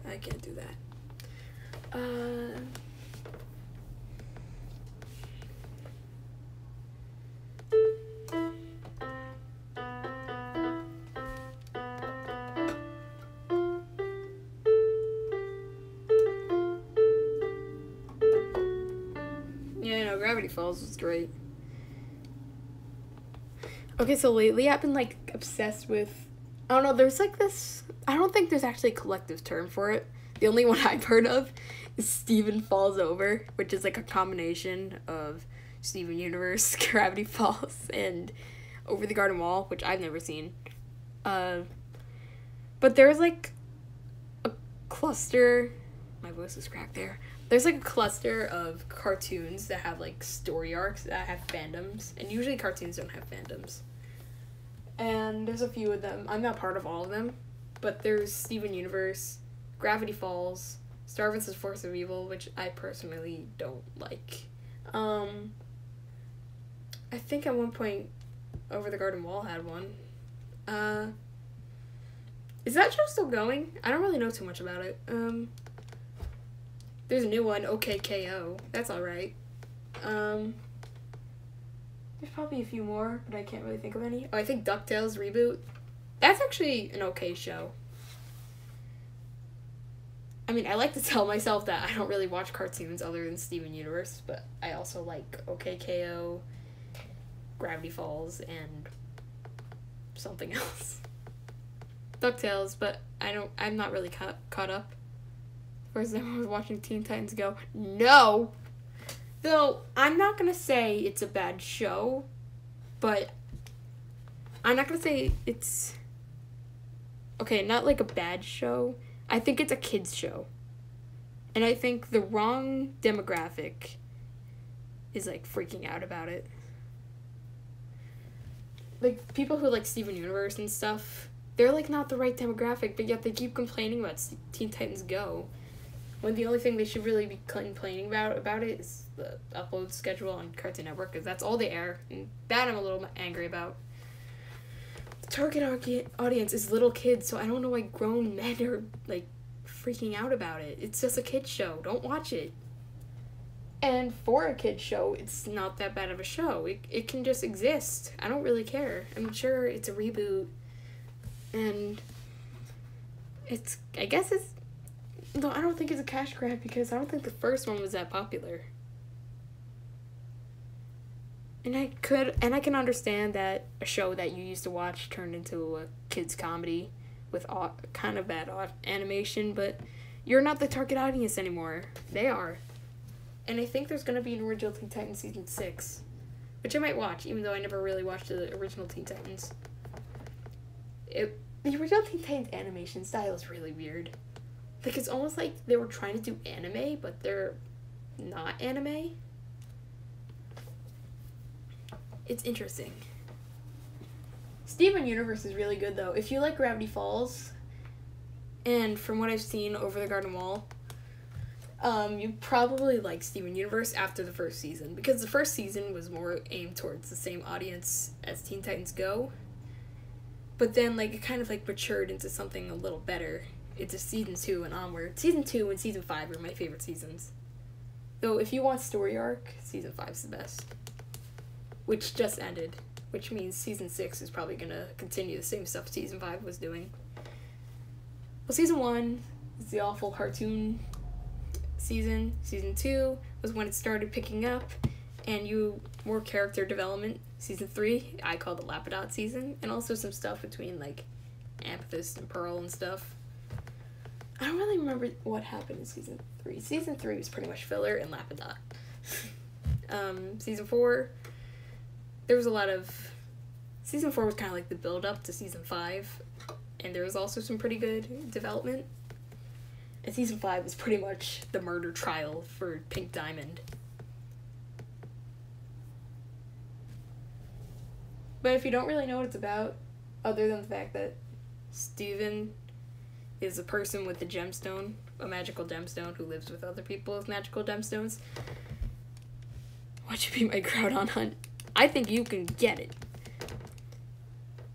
I can't do that. Yeah, Gravity Falls was great. Okay, so lately I've been like obsessed with, I don't know, there's like this, I don't think there's actually a collective term for it. The only one I've heard of is Steven Falls Over, which is like a combination of Steven Universe, Gravity Falls, and Over the Garden Wall, which I've never seen. But there's like a cluster, my voice is cracked there. There's like a cluster of cartoons that have like story arcs that have fandoms, and usually cartoons don't have fandoms. And there's a few of them. I'm not part of all of them, but there's Steven Universe, Gravity Falls, Star vs. Force of Evil, which I personally don't like. I think at one point Over the Garden Wall had one. Is that show still going? I don't really know too much about it. There's a new one, OKKO. That's alright. There's probably a few more, but I can't really think of any. Oh, I think DuckTales Reboot. That's actually an okay show. I mean, I like to tell myself that I don't really watch cartoons other than Steven Universe, but I also like OKKO, Gravity Falls, and something else. DuckTales, but I'm not really caught up. First time I was watching Teen Titans Go. No! Though, I'm not gonna say it's a bad show, but I'm not gonna say it's... Okay, not like a bad show. I think it's a kid's show. And I think the wrong demographic is, like, freaking out about it. Like, people who like Steven Universe and stuff, they're, like, not the right demographic, but yet they keep complaining about Teen Titans Go. When the only thing they should really be complaining about it is the upload schedule on Cartoon Network, because that's all they air, and that I'm a little angry about. The target audience is little kids, so I don't know why grown men are, like, freaking out about it. It's just a kid's show. Don't watch it. And for a kid's show, it's not that bad of a show. It can just exist. I don't really care. I'm sure it's a reboot, and I guess it's... No, I don't think it's a cash grab because I don't think the first one was that popular. And I can understand that a show that you used to watch turned into a kids comedy with kind of bad animation, but you're not the target audience anymore. They are. And I think there's going to be an original Teen Titans Season 6, which I might watch, even though I never really watched the original Teen Titans. The original Teen Titans animation style is really weird. Like, it's almost like they were trying to do anime, but they're not anime. It's interesting. Steven Universe is really good, though. If you like Gravity Falls, and from what I've seen Over the Garden Wall, you probably like Steven Universe after the first season, because the first season was more aimed towards the same audience as Teen Titans Go, but then, like, it kind of, like, matured into something a little better. It's a season 2 and onward. Season 2 and season 5 are my favorite seasons. Though, if you want story arc, season 5 is the best. Which just ended. which means season 6 is probably gonna continue the same stuff season 5 was doing. Well, season 1 is the awful cartoon season. Season 2 was when it started picking up, and more character development. Season 3, I call the Lapidot season, and also some stuff between, like, Amethyst and Pearl and stuff. I don't really remember what happened in season 3. Season 3 was pretty much filler and Lapidot. Season 4, there was a lot of... Season 4 was kind of like the build-up to season 5, and there was also some pretty good development. And season 5 was pretty much the murder trial for Pink Diamond. But if you don't really know what it's about, other than the fact that Steven is a person with a gemstone, a magical gemstone, who lives with other people with magical gemstones, why don't you be my Groudon hunt? I think you can get it.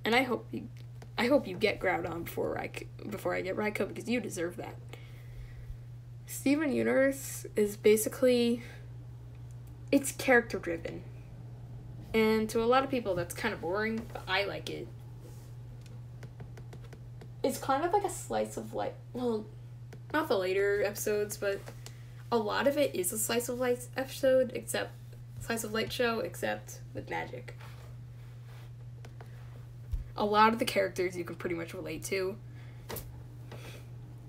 And I hope you get Groudon before I get Raikou, because you deserve that. Steven Universe is basically, it's character driven. And to a lot of people that's kind of boring, but I like it. It's kind of like a slice of life, well, not the later episodes, but a lot of it is a slice of life episode, except slice of life show, except with magic. A lot of the characters you can pretty much relate to.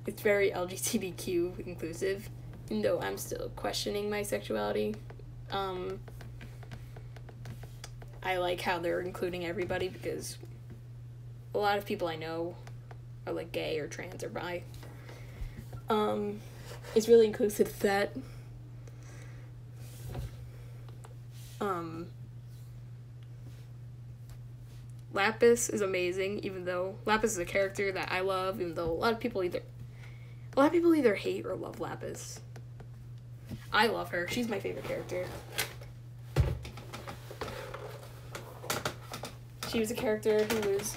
It's very LGBTQ inclusive, even though I'm still questioning my sexuality. I like how they're including everybody, because a lot of people I know are like gay or trans or bi. It's really inclusive of that. Lapis is amazing, even though Lapis is a character that I love, even though a lot of people either hate or love Lapis. I love her. She's my favorite character. She was a character who was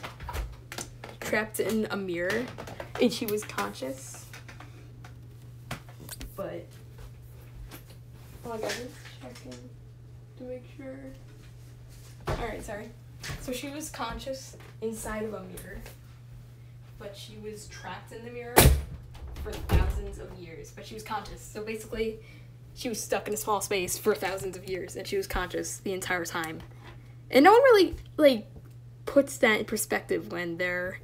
trapped in a mirror, and she was conscious. But, oh my god, just checking to make sure. Alright, sorry. So she was conscious inside of a mirror, but she was trapped in the mirror for thousands of years, but she was conscious. So basically, she was stuck in a small space for thousands of years, and she was conscious the entire time. And no one really, like, puts that in perspective when they're,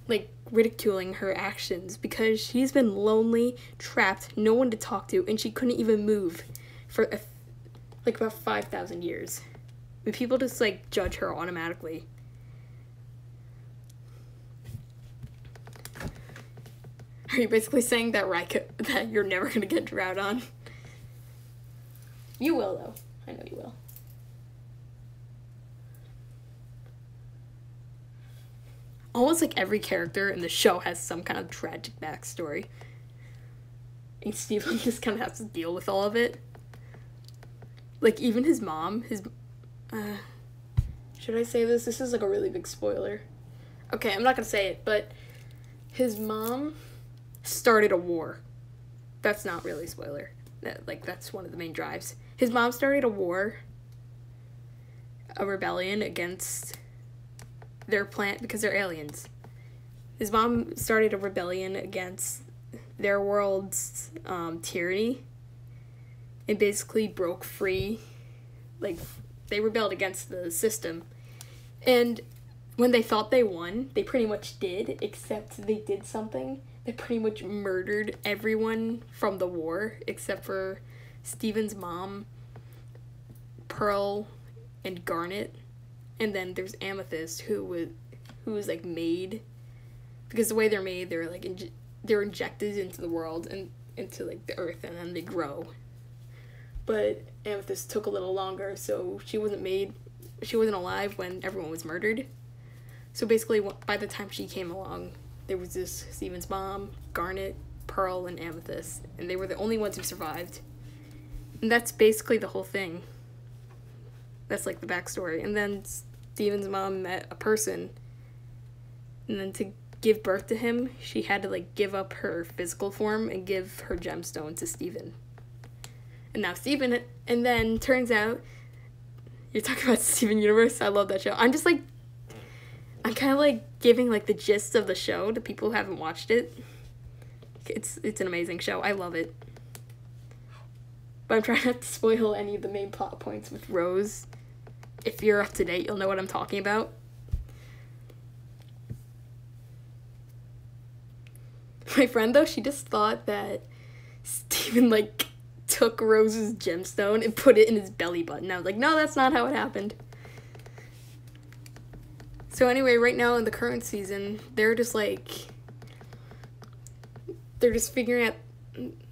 like, ridiculing her actions, because she's been lonely, trapped, no one to talk to, and she couldn't even move for, like, about 5,000 years. And people just, like, judge her automatically. Are you basically saying that that you're never gonna get Groudon? You will, though. I know you will. Almost like every character in the show has some kind of tragic backstory. And Steven just kind of has to deal with all of it. Like, even his mom, should I say this? This is like a really big spoiler. Okay, I'm not gonna say it, but his mom started a war. That's not really a spoiler. That's one of the main drives. His mom started a war, a rebellion against their planet, because they're aliens. His mom started a rebellion against their world's tyranny, and basically broke free. Like, they rebelled against the system. And when they thought they won, they pretty much did, except they did something that pretty much murdered everyone from the war, except for Steven's mom, Pearl, and Garnet. And then there's Amethyst, who was like made, because the way they're made, they're like they're injected into the world and into like the earth, and then they grow. But Amethyst took a little longer, so she wasn't alive when everyone was murdered. So basically, by the time she came along, there was this Steven's mom, Garnet, Pearl, and Amethyst, and they were the only ones who survived. And that's basically the whole thing. That's like the backstory. And then Steven's mom met a person, and then to give birth to him, she had to like give up her physical form and give her gemstone to Steven. And now Steven, and then turns out You're talking about Steven Universe? I love that show. I'm kind of like giving like the gist of the show to people who haven't watched it. It's an amazing show. I love it. But I'm trying not to spoil any of the main plot points with Rose. If you're up to date, you'll know what I'm talking about. My friend, though, she just thought that Steven, like, took Rose's gemstone and put it in his belly button. I was like, no, that's not how it happened. So anyway, right now in the current season, they're just figuring out...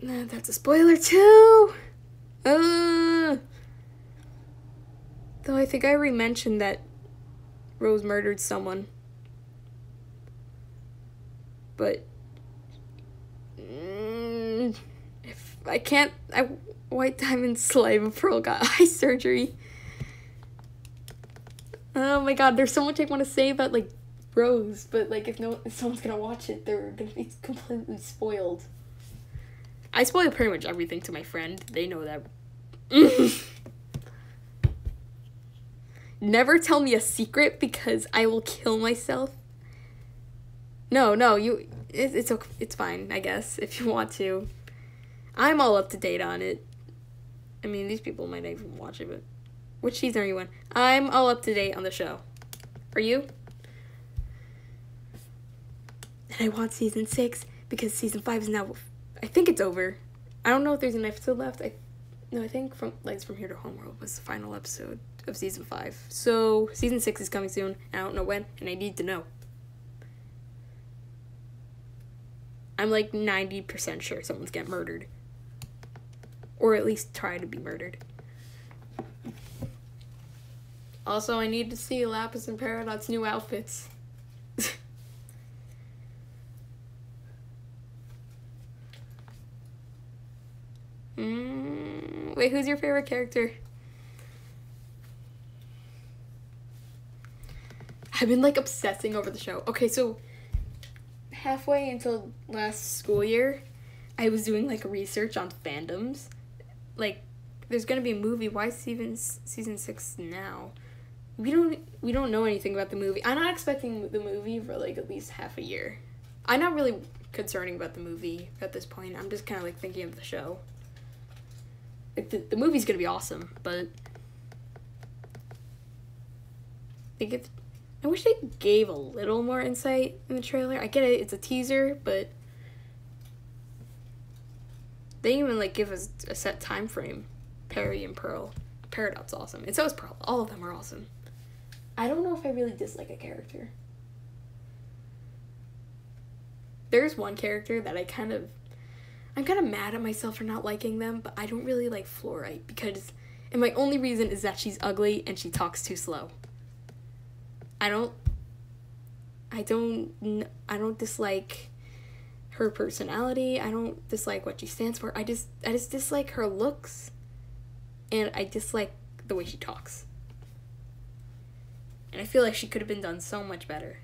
That's a spoiler, too! Though I think I already mentioned that Rose murdered someone. But... if I can't... White Diamond Slave of Pearl got eye surgery. Oh my god, there's so much I want to say about, like, Rose, but, like, if someone's gonna watch it, they're gonna be completely spoiled. I spoil pretty much everything to my friend. They know that. Never tell me a secret because I will kill myself. No, it's fine, I guess, if you want to. I'm all up to date on it. I mean, these people might not even watch it, but... Which season are you in? I'm all up to date on the show. Are you? And I want season 6 because season 5 is now... I think it's over. I don't know if there's an episode left. I think Legs from Here to Homeworld was the final episode of season 5. So, season 6 is coming soon. I don't know when, and I need to know. I'm like 90% sure someone's getting murdered. Or at least try to be murdered. Also, I need to see Lapis and Peridot's new outfits. Wait, who's your favorite character? I've been, like, obsessing over the show. Okay, so halfway until last school year, I was doing, like, research on fandoms. Like, there's gonna be a movie. Why season 6 now? We don't know anything about the movie. I'm not expecting the movie for, like, at least half a year. I'm not really concerning about the movie at this point. I'm just kind of, like, thinking of the show. Like, the movie's gonna be awesome, but... I wish they gave a little more insight in the trailer. I get it, it's a teaser, but... They didn't even, like, give us a set time frame. Perry and Pearl. Peridot's awesome. And so is Pearl. All of them are awesome. I don't know if I really dislike a character. There's one character that I'm kind of mad at myself for not liking them, but I don't really like Fluorite because... And my only reason is that she's ugly and she talks too slow. I don't dislike her personality. I don't dislike what she stands for. I just dislike her looks. And I dislike the way she talks. And I feel like she could have been done so much better.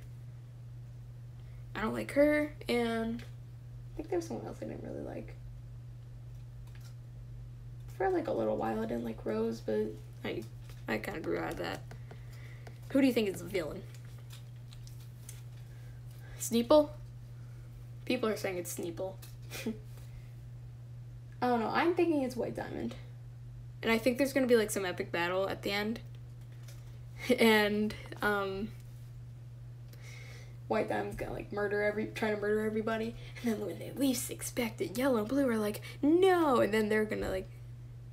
I don't like her, and I think there's someone else I didn't really like. For like a little while I didn't like Rose, but I kind of grew out of that. Who do you think is the villain? Sneeple? People are saying it's Sneeple. I don't know. I'm thinking it's White Diamond. And I think there's going to be, like, some epic battle at the end. And, White Diamond's going to, like, try to murder everybody. And then when they least expect it, Yellow and Blue are like, no! And then they're going to, like,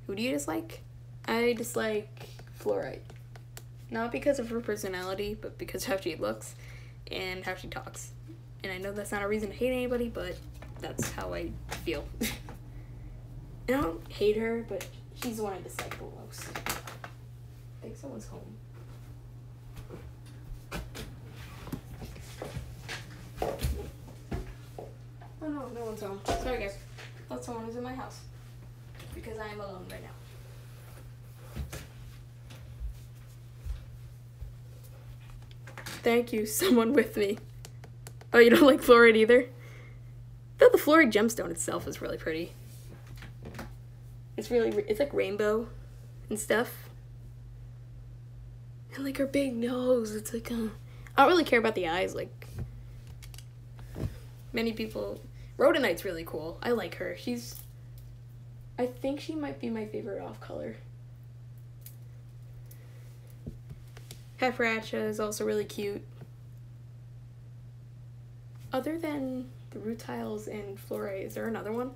who do you dislike? I dislike Fluorite. Not because of her personality, but because of how she looks and how she talks. And I know that's not a reason to hate anybody, but that's how I feel. And I don't hate her, but she's the one I dislike the most. I think someone's home. Oh no, no one's home. Sorry guys. I thought someone was in my house. Because I am alone right now. Thank you, someone with me. Oh, you don't like Fluorite either? Though the Fluorite gemstone itself is really pretty. It's like rainbow and stuff. And, like, her big nose, it's like, I don't really care about the eyes, like, many people. Rhoda Knight's really cool. I like her. I think she might be my favorite off-color. Hefferacha is also really cute. Other than the Rutiles and Flore, is there another one?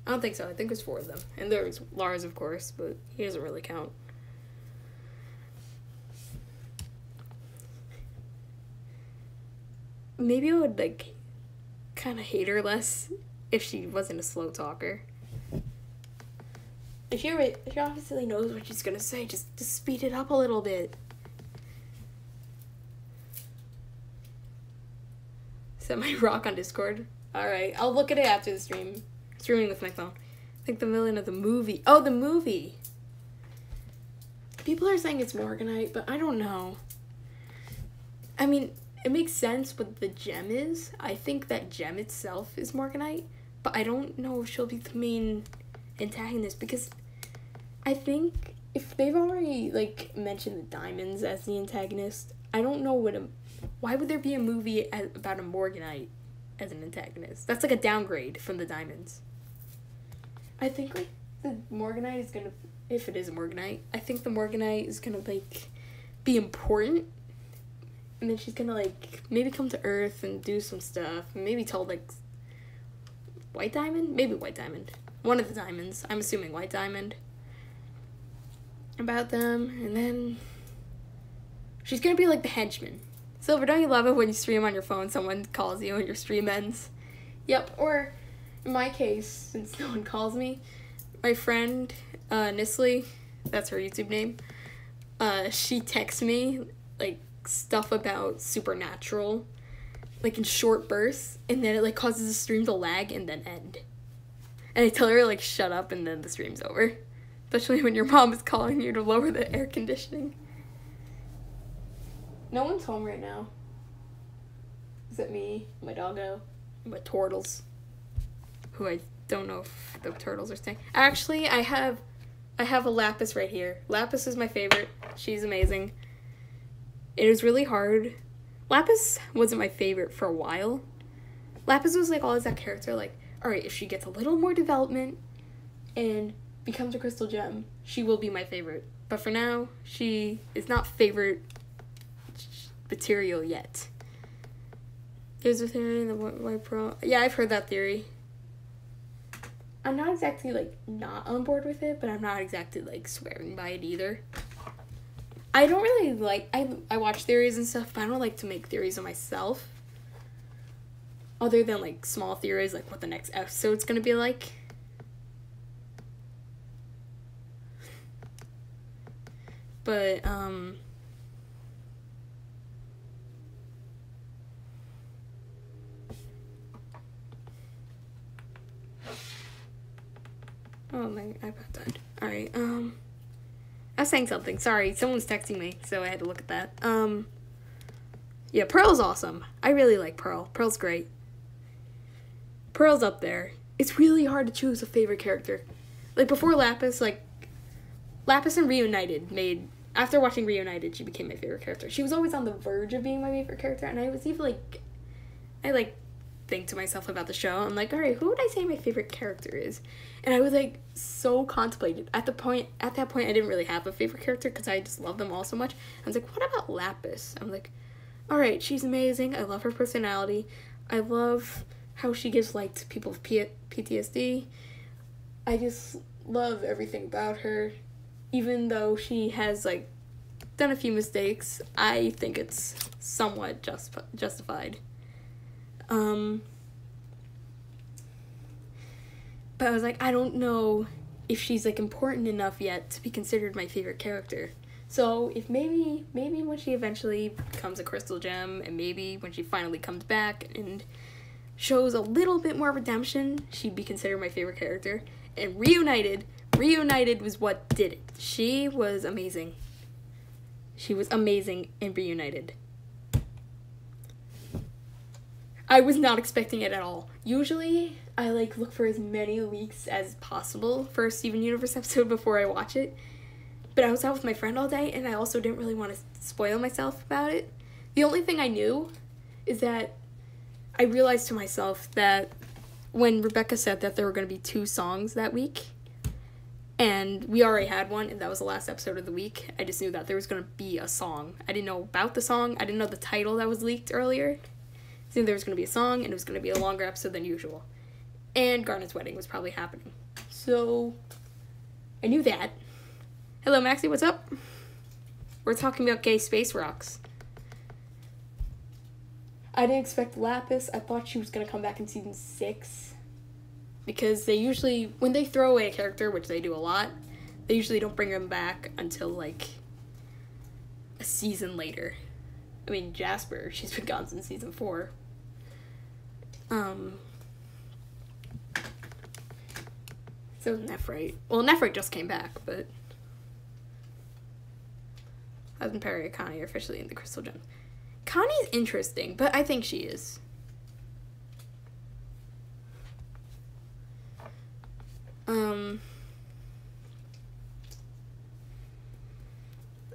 I don't think so. I think there's 4 of them. And there's Lars, of course, but he doesn't really count. Maybe I would, like, kind of hate her less if she wasn't a slow talker. If she obviously knows what she's gonna say, just speed it up a little bit. Set my rock on Discord. Alright, I'll look at it after the stream. Streaming with my phone. I think the villain of the movie. Oh, the movie! People are saying it's Morganite, but I don't know. I mean, it makes sense what the gem is. I think that gem itself is Morganite, but I don't know if she'll be the main antagonist, because I think if they've already, like, mentioned the diamonds as the antagonist, I don't know why would there be a movie about a Morganite as an antagonist? That's like a downgrade from the diamonds. I think, like, the Morganite is gonna, if it is a Morganite, I think the Morganite is gonna, like, be important. And then she's gonna, like, maybe come to Earth and do some stuff. And maybe tell, like, White Diamond? Maybe White Diamond. One of the diamonds. I'm assuming White Diamond. About them. And then she's gonna be, like, the henchman. Silver, don't you love it when you stream on your phone, someone calls you and your stream ends? Yep, or in my case, since no one calls me, my friend, Nisley, that's her YouTube name, she texts me, like, stuff about Supernatural, like, in short bursts, and then it, like, causes the stream to lag and then end. And I tell her, like, shut up, and then the stream's over. Especially when your mom is calling you to lower the air conditioning. No one's home right now. Is it me, my doggo, my turtles? Who I don't know if the turtles are staying. Actually, I have a Lapis right here. Lapis is my favorite. She's amazing. It is really hard. Lapis wasn't my favorite for a while. Lapis was, like, always that character, like, alright, if she gets a little more development and becomes a crystal gem, she will be my favorite. But for now, she is not favorite material yet. There's a theory in the White Pearl. Yeah, I've heard that theory. I'm not exactly, like, not on board with it, but I'm not exactly, like, swearing by it either. I don't really like, I watch theories and stuff, but I don't like to make theories of myself. Other than, like, small theories, like what the next episode's gonna be like. But, oh, my iPad died. Alright, I was saying something. Sorry, someone's texting me, so I had to look at that. Yeah, Pearl's awesome. I really like Pearl. Pearl's great. Pearl's up there. It's really hard to choose a favorite character. Like, before Lapis, like, Lapis and Reunited made... After watching Reunited, she became my favorite character. She was always on the verge of being my favorite character, and I was even, like... I, like, think to myself about the show. I'm like, alright, who would I say my favorite character is? And I was, like, so contemplated. At that point, I didn't really have a favorite character because I just love them all so much. I was like, what about Lapis? I'm like, alright, she's amazing. I love her personality. I love how she gives light to people with PTSD. I just love everything about her. Even though she has, like, done a few mistakes, I think it's somewhat justified. But I was like, I don't know if she's, like, important enough yet to be considered my favorite character. So if maybe when she eventually becomes a crystal gem, and maybe when she finally comes back and shows a little bit more redemption, she'd be considered my favorite character. And Reunited was what did it. She was amazing. She was amazing in Reunited. I was not expecting it at all. Usually, I, like, look for as many leaks as possible for a Steven Universe episode before I watch it. but I was out with my friend all day, and I also didn't really want to spoil myself about it. The only thing I knew is that I realized to myself that when Rebecca said that there were going to be 2 songs that week, and we already had one, and that was the last episode of the week, I just knew that there was going to be a song. I didn't know about the song. I didn't know the title that was leaked earlier. I knew there was going to be a song, and it was going to be a longer episode than usual. And Garnet's wedding was probably happening. So, I knew that. Hello, Maxie, what's up? We're talking about gay space rocks. I didn't expect Lapis. I thought she was going to come back in season 6. Because they usually, when they throw away a character, which they do a lot, they usually don't bring them back until, like, a season later. I mean, Jasper, she's been gone since season 4. So Nephrite. Well, Nephrite just came back, but Husband Perry and Connie are officially in the Crystal Gems. Connie's interesting, but I think she is. I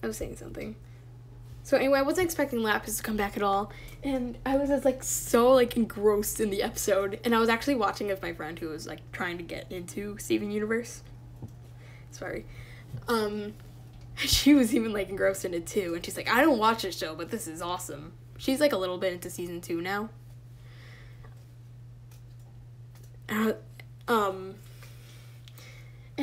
was saying something. So anyway, I wasn't expecting Lapis to come back at all, and I was just, like, so, like, engrossed in the episode, and I was actually watching with my friend who was, like, trying to get into Steven Universe. Sorry. She was even, like, engrossed in it, too, and she's like, I don't watch this show, but this is awesome. She's, like, a little bit into season 2 now. And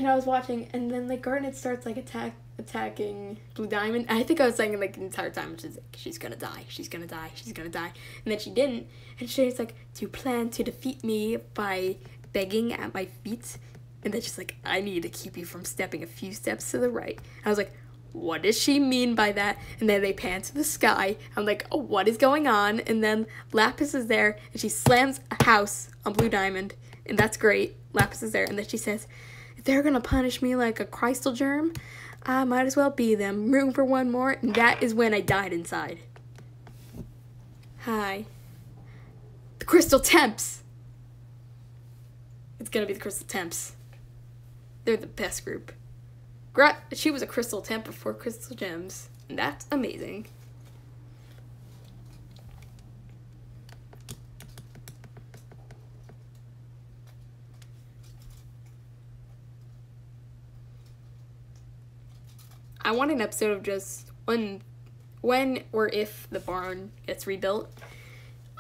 I was watching, and then, like, Garnet starts, like, attacking Blue Diamond. I think I was saying, like, the entire time, she's gonna die, she's gonna die, she's gonna die. And then she didn't, and she's like, do you plan to defeat me by begging at my feet? And then she's like, I need to keep you from stepping a few steps to the right. I was like, what does she mean by that? And then they pan to the sky. I'm like, oh, what is going on? And then Lapis is there, and she slams a house on Blue Diamond, and that's great. Lapis is there, and then she says, if they're gonna punish me like a crystal germ, I might as well be them. Room for one more, and that is when I died inside. Hi. The Crystal Temps! It's gonna be the Crystal Temps. They're the best group. She was a Crystal Temp before Crystal Gems, and that's amazing. I want an episode of just when or if the barn gets rebuilt.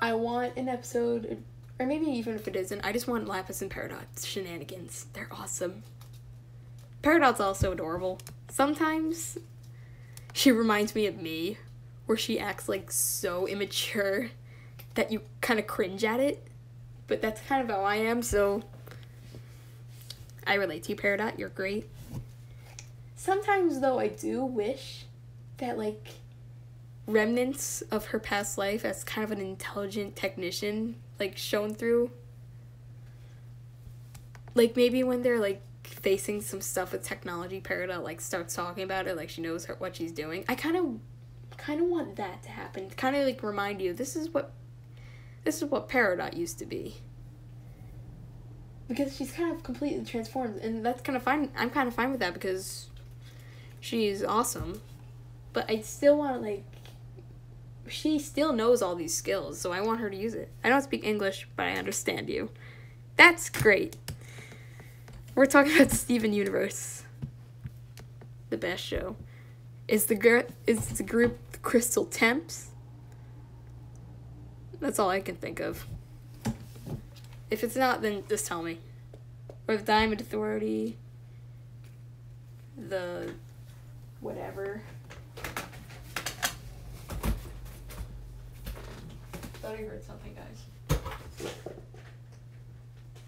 I want an episode, or maybe even if it isn't, I just want Lapis and Peridot's shenanigans. They're awesome. Peridot's also adorable. Sometimes she reminds me of me, where she acts like so immature that you kind of cringe at it. But that's kind of how I am, so I relate to you, Peridot. You're great. Sometimes, though, I do wish that, like, remnants of her past life as kind of an intelligent technician, like, shown through. Like, maybe when they're, like, facing some stuff with technology, Peridot, like, starts talking about it, like, she knows what she's doing. I kind of want that to happen. Kind of, like, remind you, this is what Peridot used to be. Because she's kind of completely transformed, and that's kind of fine. I'm kind of fine with that, because she's awesome, but I still want to, like, she still knows all these skills, so I want her to use it. I don't speak English, but I understand you. That's great. We're talking about Steven Universe. The best show. Is the group the Crystal Temps? That's all I can think of. If it's not, then just tell me. Or the Diamond Authority. The whatever. Thought I heard something, guys.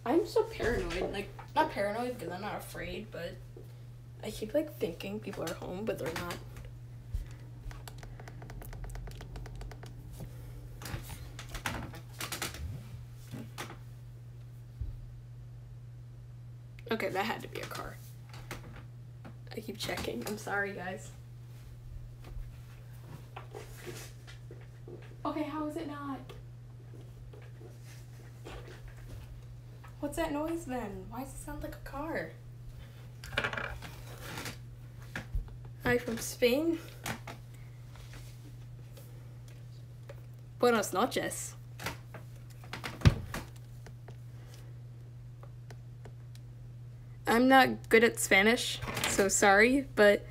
I'm so paranoid. Like, not paranoid because I'm not afraid, but I keep, like, thinking people are home, but they're not. Okay, that had to be a car. I keep checking. I'm sorry, guys. Okay, how is it not? What's that noise then? Why does it sound like a car? Hi from Spain. Buenos noches. I'm not good at Spanish, so sorry, but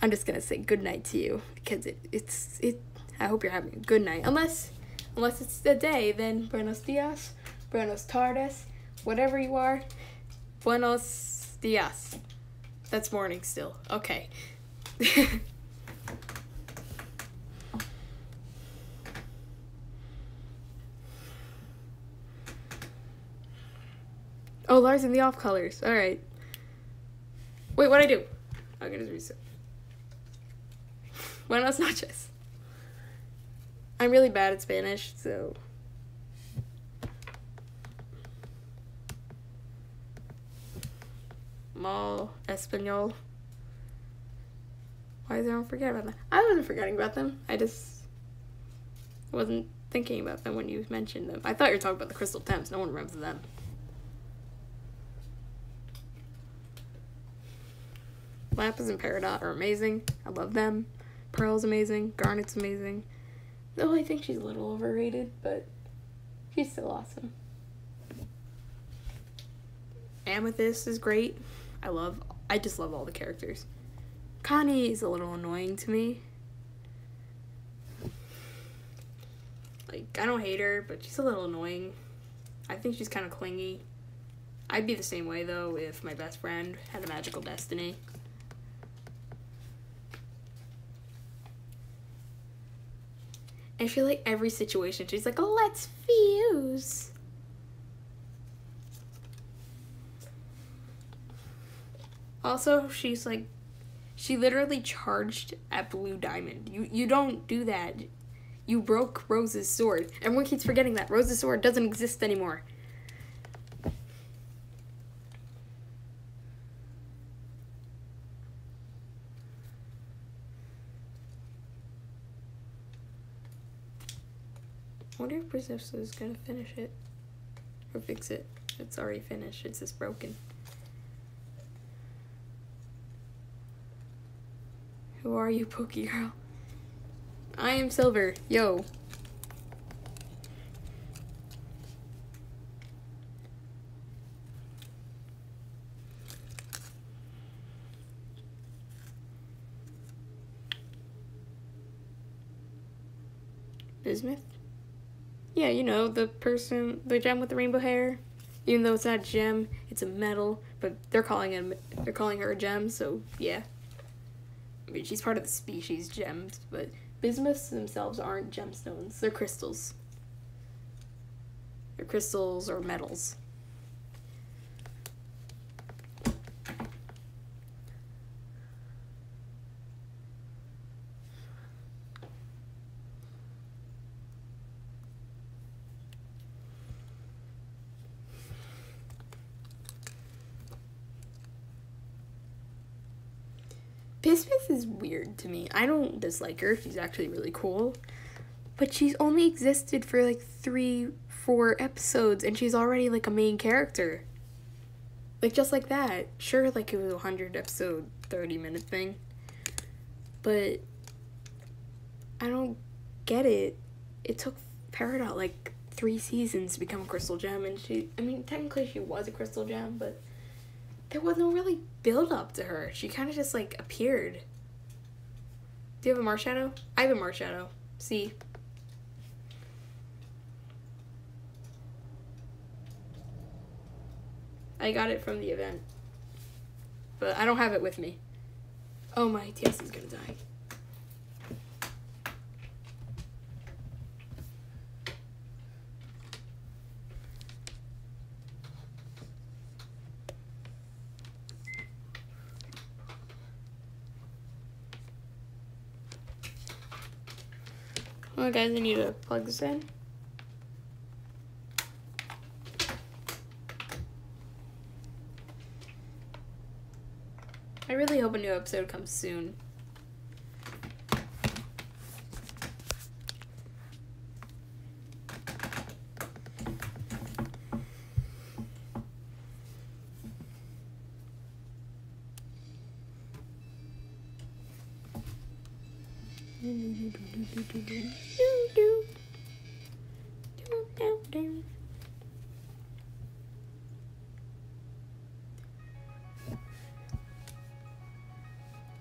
I'm just gonna say good night to you because it's I hope you're having a good night. Unless it's the day, then buenos dias, buenos tardes, whatever you are. Buenos dias. That's morning still. Okay. Oh, Lars in the off colors. All right. Wait, what'd I do? I'm gonna reset. Buenos noches. I'm really bad at Spanish, so. Mal Espanol. Why is everyone forget about them? I wasn't forgetting about them. I just wasn't thinking about them when you mentioned them. I thought you were talking about the Crystal Temps. No one remembers them. Lapis and Peridot are amazing. I love them. Pearl's amazing. Garnet's amazing. Though I think she's a little overrated, but she's still awesome. Amethyst is great. I just love all the characters. Connie is a little annoying to me. Like, I don't hate her, but she's a little annoying. I think she's kind of clingy. I'd be the same way, though, if my best friend had a magical destiny. And I feel like every situation, she's like, oh, let's fuse. Also, she's like, she literally charged at Blue Diamond. You don't do that. You broke Rose's sword. Everyone keeps forgetting that. Rose's sword doesn't exist anymore. I wonder if Persepsa is gonna finish it. Or fix it. It's already finished. It's just broken. Who are you, Pokey Girl? I am Silver. Yo. Bismuth? Yeah, you know, the gem with the rainbow hair. Even though it's not a gem, it's a metal, but they're calling her a gem, so yeah. I mean, she's part of the species gems, but bismuths themselves aren't gemstones. They're crystals. They're crystals or metals. Bismuth is weird to me. I don't dislike her. She's actually really cool. But she's only existed for like 3-4 episodes and she's already like a main character. Like just like that. Sure, like it was a 100 episode, 30-minute thing. But I don't get it. It took Peridot like 3 seasons to become a crystal gem and technically she was a crystal gem, but there was no really build up to her. She kind of just like appeared. Do you have a Marshadow? I have a Marshadow. See? I got it from the event. But I don't have it with me. Oh, my TS is gonna die. Well, guys, I need to plug this in. I really hope a new episode comes soon.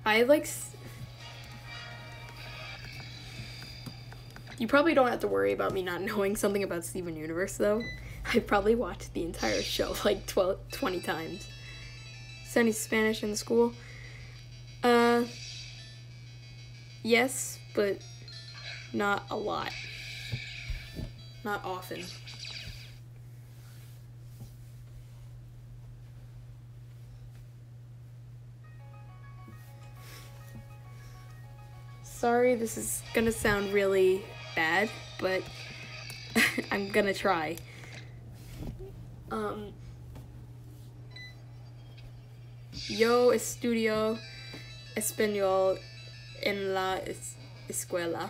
I like. You probably don't have to worry about me not knowing something about Steven Universe, though. I probably watched the entire show like 20 times. Studying Spanish in the school? Yes, but not a lot. Not often. Sorry, this is gonna sound really bad, but I'm gonna try. Yo estudio español en la escuela.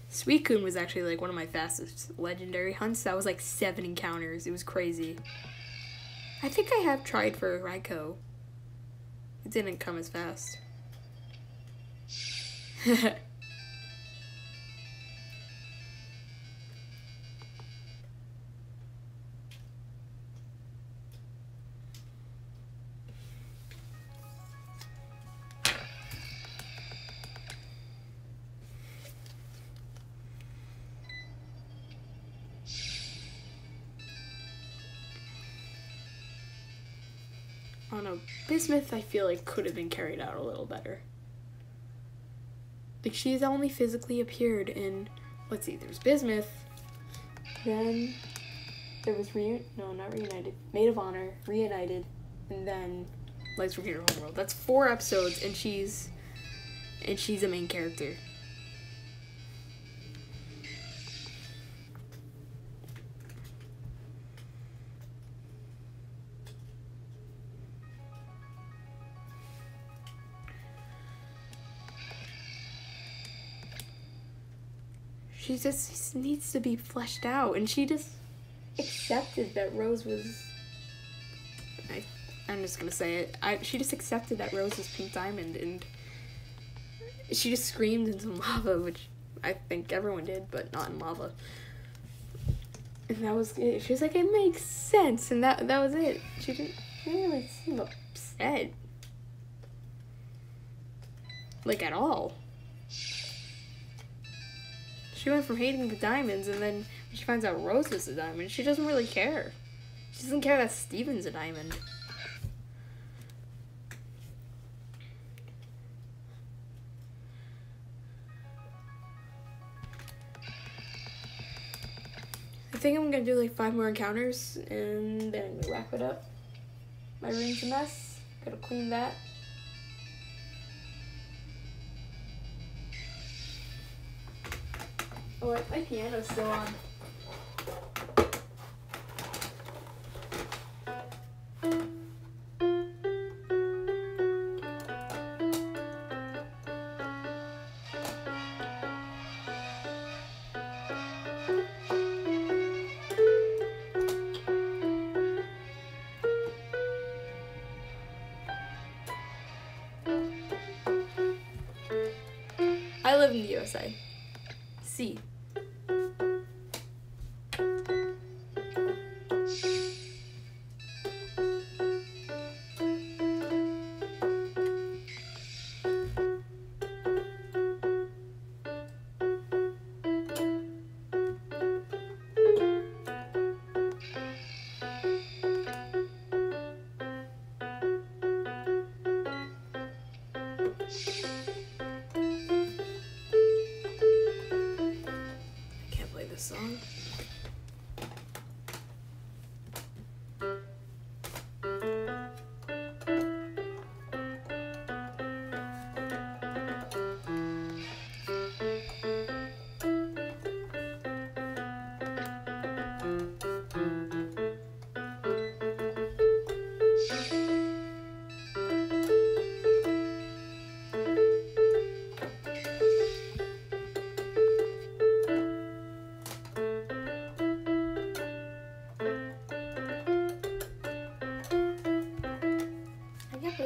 Suicune was actually like one of my fastest legendary hunts. That was like 7 encounters. It was crazy. I think I have tried for Raikou. It didn't come as fast. Oh no, Bismuth I feel like could have been carried out a little better. Like she's only physically appeared in, let's see, there's Bismuth, then there was not Reunited, Maid of Honor, Reunited, and then Lights Repeater Homeworld. That's 4 episodes and she's a main character. She just needs to be fleshed out, and she just accepted that Rose was. I'm just gonna say it. She just accepted that Rose was Pink Diamond, and she just screamed into lava, which I think everyone did, but not in lava. And that was it. She was like, "It makes sense," and that was it. She didn't really seem upset, like at all. She went from hating the diamonds, and then when she finds out Rose is a diamond, she doesn't really care. She doesn't care that Steven's a diamond. I think I'm gonna do like 5 more encounters, and then I'm gonna wrap it up. My room's a mess. Gotta clean that. Oh, my piano's still on. I live in the USA. C.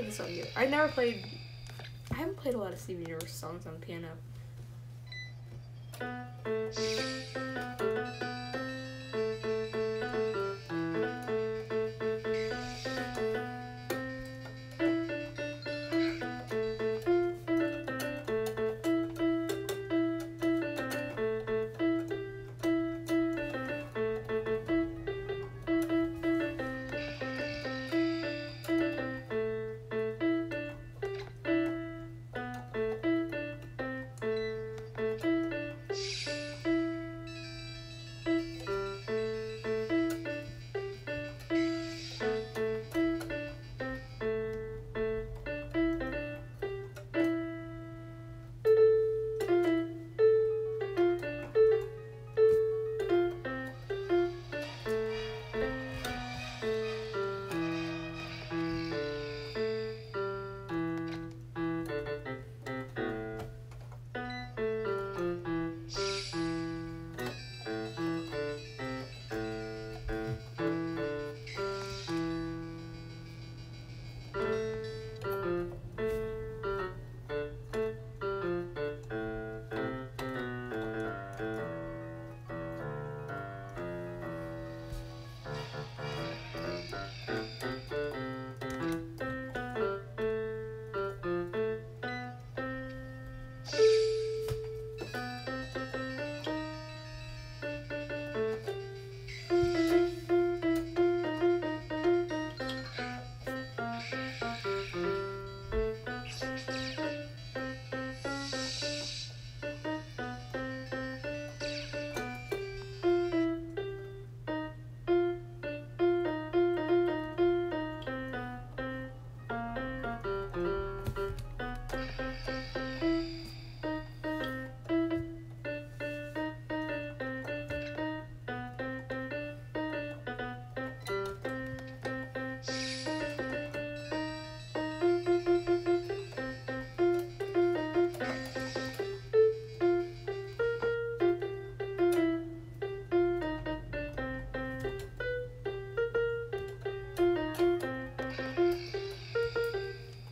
the song either. I haven't played a lot of Steven Universe songs on the piano.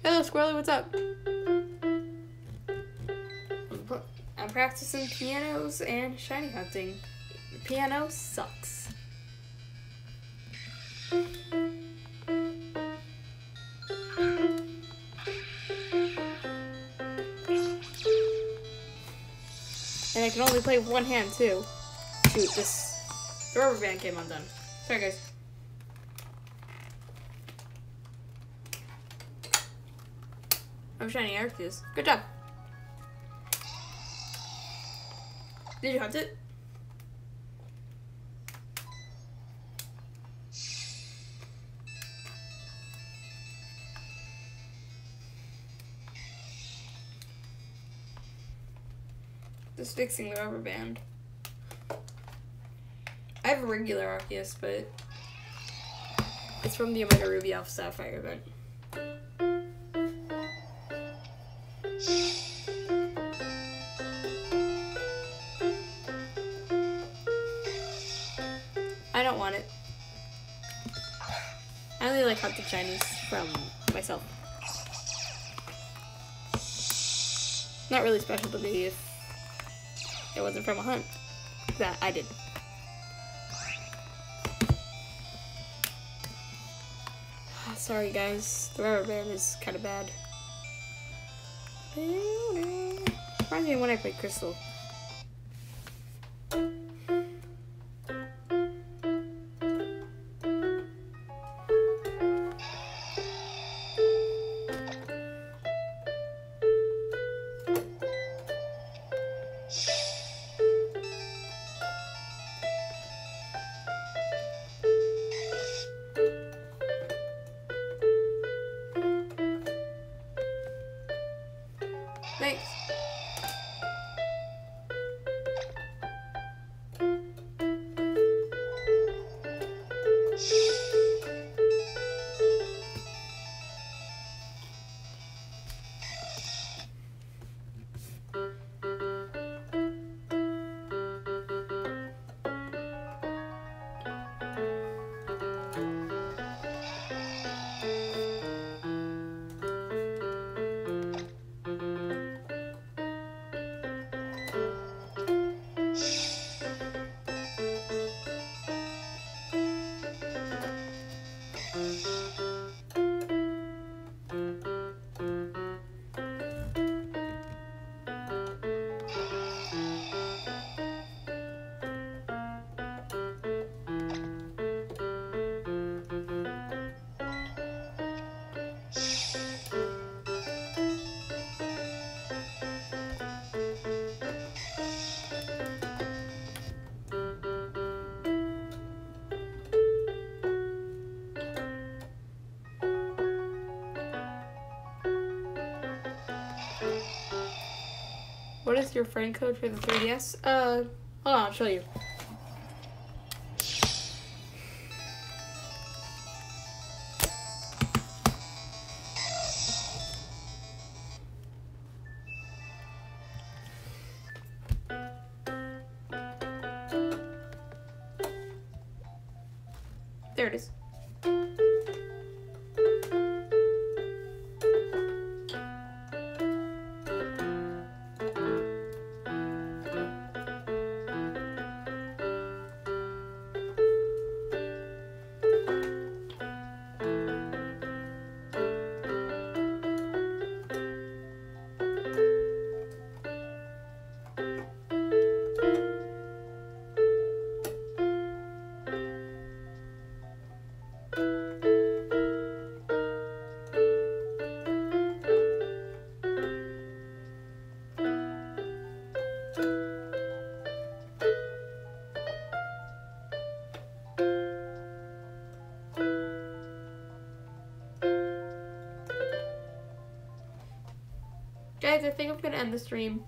Hello, Squirrely, what's up? I'm practicing pianos and shiny hunting. The piano sucks. And I can only play with one hand, too. Shoot, the rubber band came undone. Sorry, guys. I'm shiny Arceus. Good job. Did you hunt it? Just fixing the rubber band. I have a regular Arceus, but it's from the Omega Ruby Alpha Sapphire event. I don't want it. I only like hunting shinies from myself. Not really special to me if it wasn't from a hunt that I did. Sorry guys, the rubber band is kind of bad. Reminds me of when I played Crystal. Thanks. what is your friend code for the 3DS? Hold on, I'll show you. There it is. Guys, I think I'm gonna end the stream.